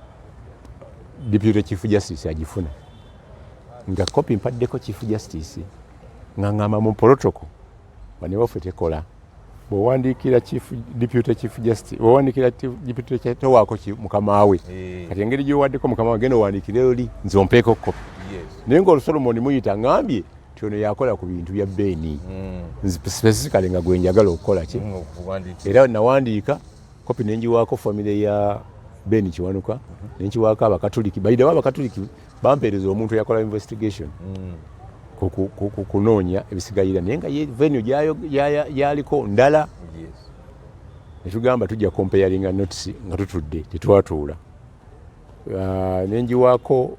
deputy chief justice agifuna nga kopi mpaddeko chief justice nga ngamba mu protocol bane waffe tekola bw'owandiikira deputy chief justice bw'owandiikira deputy chief towaako mukama we kati engeri gy'owaddeko mukama we genda owandiikire oli nze ompeeko kopi naye ng'olwo Solomon muyita ngambye ti ono yakola ku bintu bya Beni specifically nga gwe njagala okukola ki era nawandiika kopi nenjiwaako famire ya Beni Kiwanuka nenjiwaako abakatuliki bayidawo abakatuliki bampeereza omuntu yakola investigation kunoonya ebisigalira naye nga venue yaliko ndala netugamba tujja comparinga notice nga tutudde tetwatuula nenjiwaako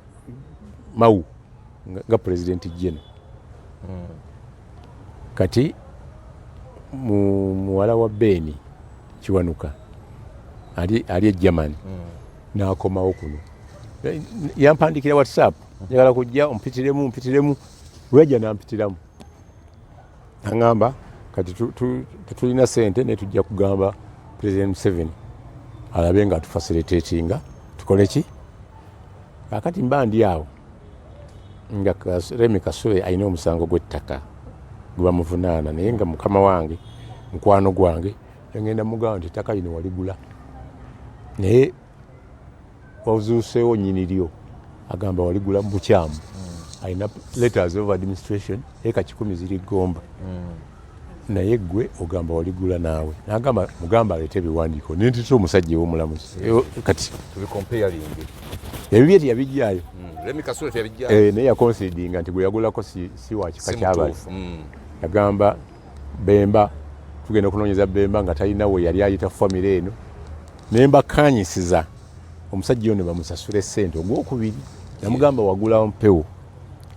Mau nga president Jeno kati muwala wa Beni Kiwanuka ali e Germany n'akomawo kuno yampandikira WhatsApp njagala kujja ompitiremu wejja nampitiramu angamba kati tetulina sente ne tujja kugamba President Museveni alabe nga atufacilitatinga tukole ki kakati mba ndi awo nga Remi Kasule alina omusango gw'ettaka gwe bamuvunaana naye nga mukama wange mukwano gwange ngenda mugamba nti ettaka lino waligula naye wazuuseewo nnyini lyo agamba waligula mu bukyamu alina letters of administration eka 10 ziri Gomba naye gwe ogamba waligula naawe nagamba mugamba aleete ebiwandiiko nentita omusajja w'omulamuzi kati tubicomparing ebibye tiyabijjaayo Remi Kasule tiyabijjaayo naye yakonsidinga nti gwe yagulako si wa kika kyabali yagamba Bemba tugenda okunoonyeza Bemba nga talina we yali ayita famire eno naye mbakanyisiza omusajja ono bamusasule ssente ogwokubiri namugamba wagulawo mpewo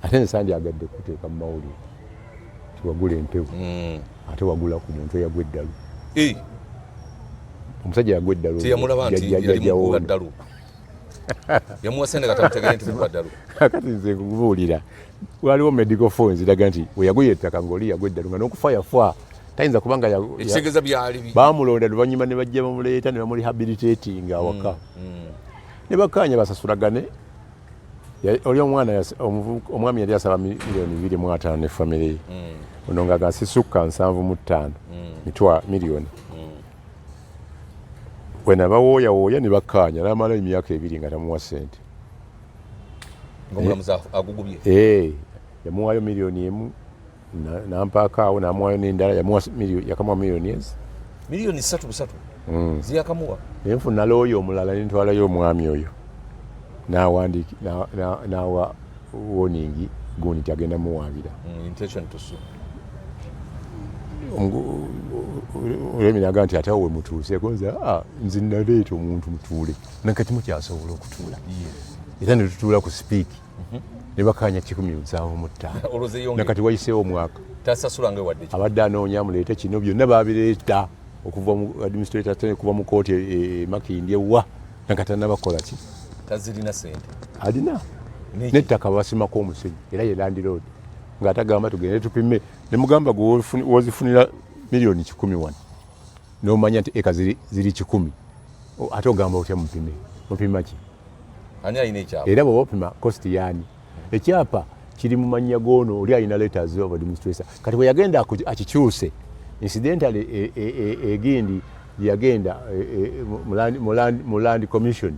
ate nsandyagadde kuteeka mu mawulire tiwagula empewo ate wagula ku muntu eyagwa eddalu omusajja yagwa eddalu teyamulaba nti yali mugwa ddalu yamuwa sente katamutegere nti mugwa ddalu kati nze kubuulira waliwo medical phones ziraga nti weyaguye ettaka ng'oli yagwa eddalu nga n'okufa yafa tayinza kubanga ekitegeeza byali baamulonda luvannyuma ne bajja bamuleeta ne bamurehabilitating awaka ne bakkaanya basasulagane oli omwami yali asaba miliyoni 2.5 ne famire ye ono nga sisukka 7.5 miliyoni wena bawooyawooya ne bakkaanya n'amala emyaka 2 nga tamuwa sente ng'omulamuzi agugubye yamuwaayo miliyoni 1 nampaaka awo namuwaayo n'endala yakamuwa miliyoni 3 ziyakamuwa nenfuna looyo omulala nentwalayo omwami oyo nawa warning gundi tyagenda muwaabira olweminaga nti ate awo wemutuuse gonza nze naleeta omuntu mutuule nakati mukyasobola okutuula era netutuula ku sipiiki ne bakanya 175 nakati wayiseewo omwaka abadde anoonya muleete kino byonna babireeta okuva mu administrator kuva mu kooti Makindye wa nakati anabakola ki tazirina sente alina n'ettaka basimako omusenyu era ye landiroad ng'atagamba tugende tupime ne mugamba wozifunira miliyoni 11 n'omanya nti eka ziri 10 ate ogamba otya mupima ki ani alina ekyapa era bw'oba opima kosti yaani ekyapa kiri mu mannya g'ono oli alina letters of administration kati bwe yagenda akikyuse incidentally egindi yagenda mu land commission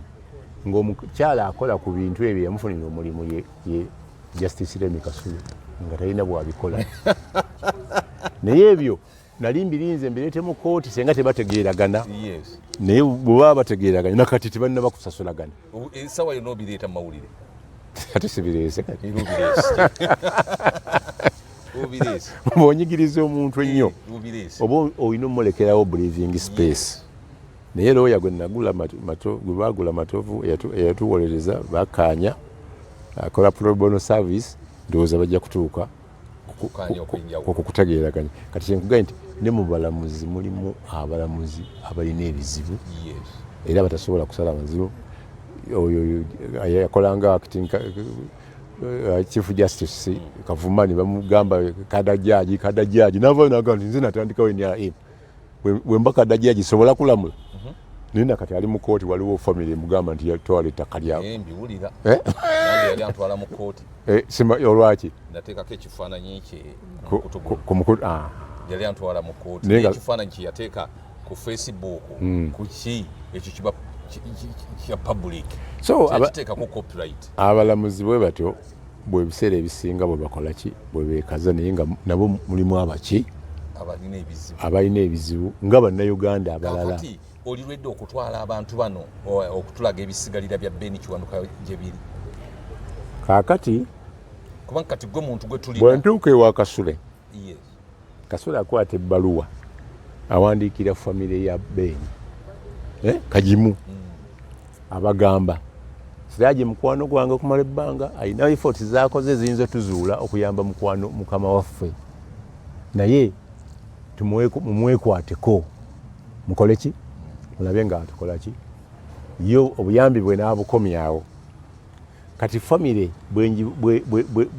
ng'omukyala akola ku bintu ebyo yamufunira omulimu ye Justice Remi Kasulu nga talina bwabikola naye ebyo nali mbirinze mbireete mu kooti senga tebategeeragana naye bwebaba bategeeraganya nakati tebalina bakusasulagana esawa yonna obireeta mu mawulire ate sibireese kati bw'onyigiriza omuntu ennyo oba olina omulekerawo breathing space naye looya gwe nagula gwe baagula Matovu eyatuwolereza bakkaanya akola pro bono service ndowooza bajja kutuuka okukutegeeraganya kati kyenkugaye nti ne mu balamuzi mulimu abalamuzi abalina ebizibu era batasobola kusala mazibu oyo yakolanga acting Chief Justice Kavuma ne bamugamba kadajaji navayo nagamba nti nze natandikawo NRM wemba kadajaji sobola kulamula naye nakati ali mu kooti waliwo famire mugamba nti yatwala ettaka lyabwe mbiwulira yali antwala mu kooti olwaki nateekako ekifaananyi kye ku mukulu yali antwala mu kooti ekifaananyi kye yateeka ku Facebook ku ki ekyo kiba kya public so kiteekako copyright abalamuzi bwe batyo bwe biseera ebisinga bwe bakola ki bwe beekaza naye nga nabo mulimu abaki abalina ebizibu nga bannayuganda abalala olirwedde okutwala abantu bano okutulaga ebisigalira bya Beni Kiwanuka gye biri kaakati kubanga kati gwe muntu gwe tulina bwe ntuuka ewa Kasule Kasule akwata ebbaluwa awandiikira famire ya Beni kagimu abagamba Siraje mukwano gwange okumala ebbanga alina effort zaakoze ziyinza tuzuula okuyamba mukwano mukama waffe naye mumwekwateko mukole ki mulabe nga atukola ki yo obuyambi bwe n'abukomyawo kati famire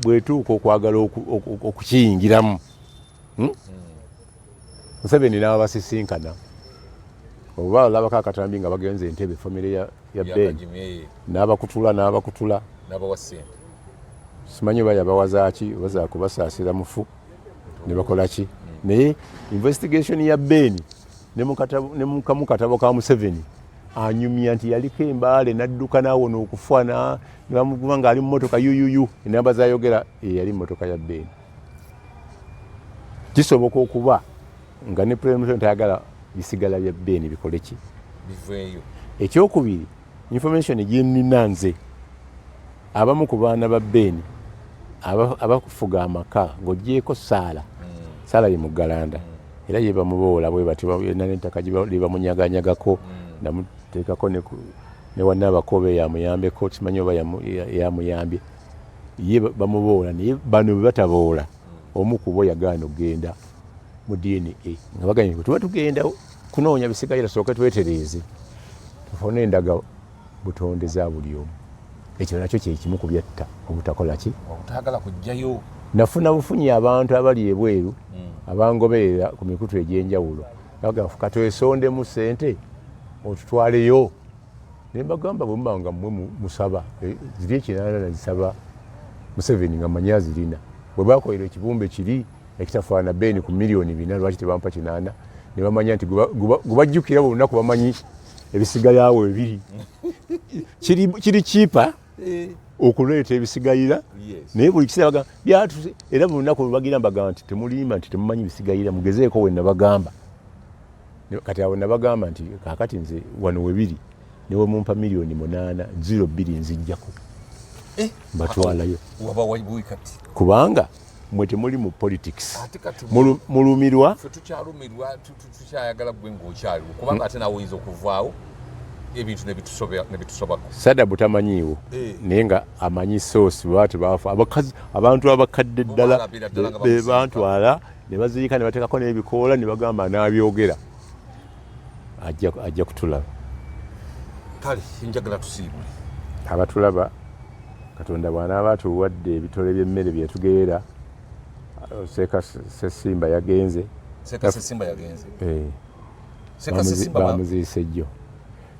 bwetuuka okwagala okukiyingiramu Museveni n'abasisinkana oba olabako akatambi nga bagenze Entebbe famire ya Beni n'abakutula simanyi oba yabawazaaki oba kubasaasira mufu ne bakola ki naye investigation ya Beni ne mu katabo ka Museveni anyumya nti yaliko embaale n'adduka n'awona okufa n'amuvuga ng'ali mu mmotoka yuyuyu enamba zayogera yali mmotoka ya Beni kisoboka okuba nga ne President tayagala bisigala bya Beni bikole ki biveeyo ekyokubiri information gyenina nze abamu ku baana ba Beni abakufuga amaka ng'ogyeko Saala ye Mugalanda era ye bamuboola bwe bati n'entaka gye bamunyaganyagako namuteekako ne wannabakobe yamuyambeko kimanyi oba yamuyambye ye bamuboola naye bano bwe bataboola omu ku bo yagaana okugenda mu DNA nga bagambye tuba tugenda kunoonya bisigaira sooke twetereeze tufune endaga butonde za buli omu. Ekyo nakyo kyekimu ku byatta obutakola ki obutagala kujjayo. nafuna bufunyi abantu abali ebweru abangoberera ku mikutu egy'enjawulo bagamba fuka twesondemu ssente otutwaleyo ne mbagamba bwe muba nga mmwe musaba ziri ekinaana nazisaba Museveni nga manyi azirina bwe bakolera ekibumbe kiri ekitafaana beni ku miliyoni 4 lwaki tebampa kinaana ne bamanya nti gubajjukira buli lunaku bamanyi ebisigalyawo ebiri kiri kiipa okuleeta ebisigalira naye buli kiseera bagamba byatuse era buli lunaku lubagirira mbagamba nti temulimba nti temumanyi bisigalira mugezeeko we nabagamba kati awo nabagamba nti kakati nze wano webiri newe mumpa miliyoni 8 02 nzijjako batwalayo kubanga mwe temuli mu politics mulumirwa tukyayagala gwe ng'okyaliwo kubanga ate nawe oyinza okuvaawo ebintu nebitusobako Sadabu tamanyiiwo naye nga amanyi source lwati baafa abantu abakadde ddala be bantwala ne baziika ne bateekako n'ebikoola ne bagamba n'abyogera ajja kutulaba. Kale njagala tusiibule abatulaba Katonda bw'anaaba atuwadde ebitole by'emmere bye tugeera Seeka Ssesimba yagenze bamuziise jjo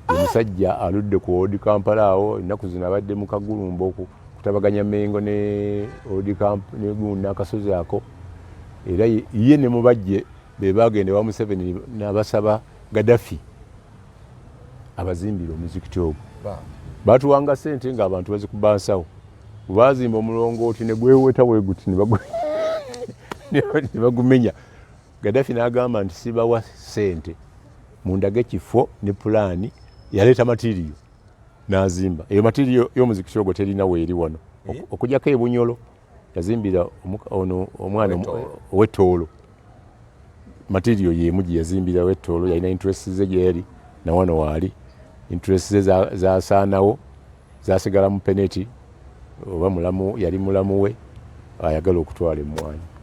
omusajja aludde ku Odi Kampala awo ennaku zino abadde mu kagulumba okutabaganya Mengo ne Odi ne Gunda akasozi ako era ye ne mubajje be bagende wa Museveni n'abasaba Gaddafi abazimbira omuzikiti ogwo batuwanga ssente ng'abantu bazikuba nsawo bazimba omulongooti ne gweweta weguti ne bagumenya. Gaddafi n'agamba nti sibawa ssente mundage ekifo ne pulaani yaleeta matiriyo n'azimba eyo matiriyo y'omuzikiti ogwo terina weeri wano okugjako ebunyolo yazimbira ono omwana ow'ettoolo matiriyo y'emu gye yazimbira w'ettoolo yalina interest ze gyeyali na wano waali interest ze zasaanawo zasigala mu peneti oba mulamu yali mulamu we ayagala okutwala emmwanyi.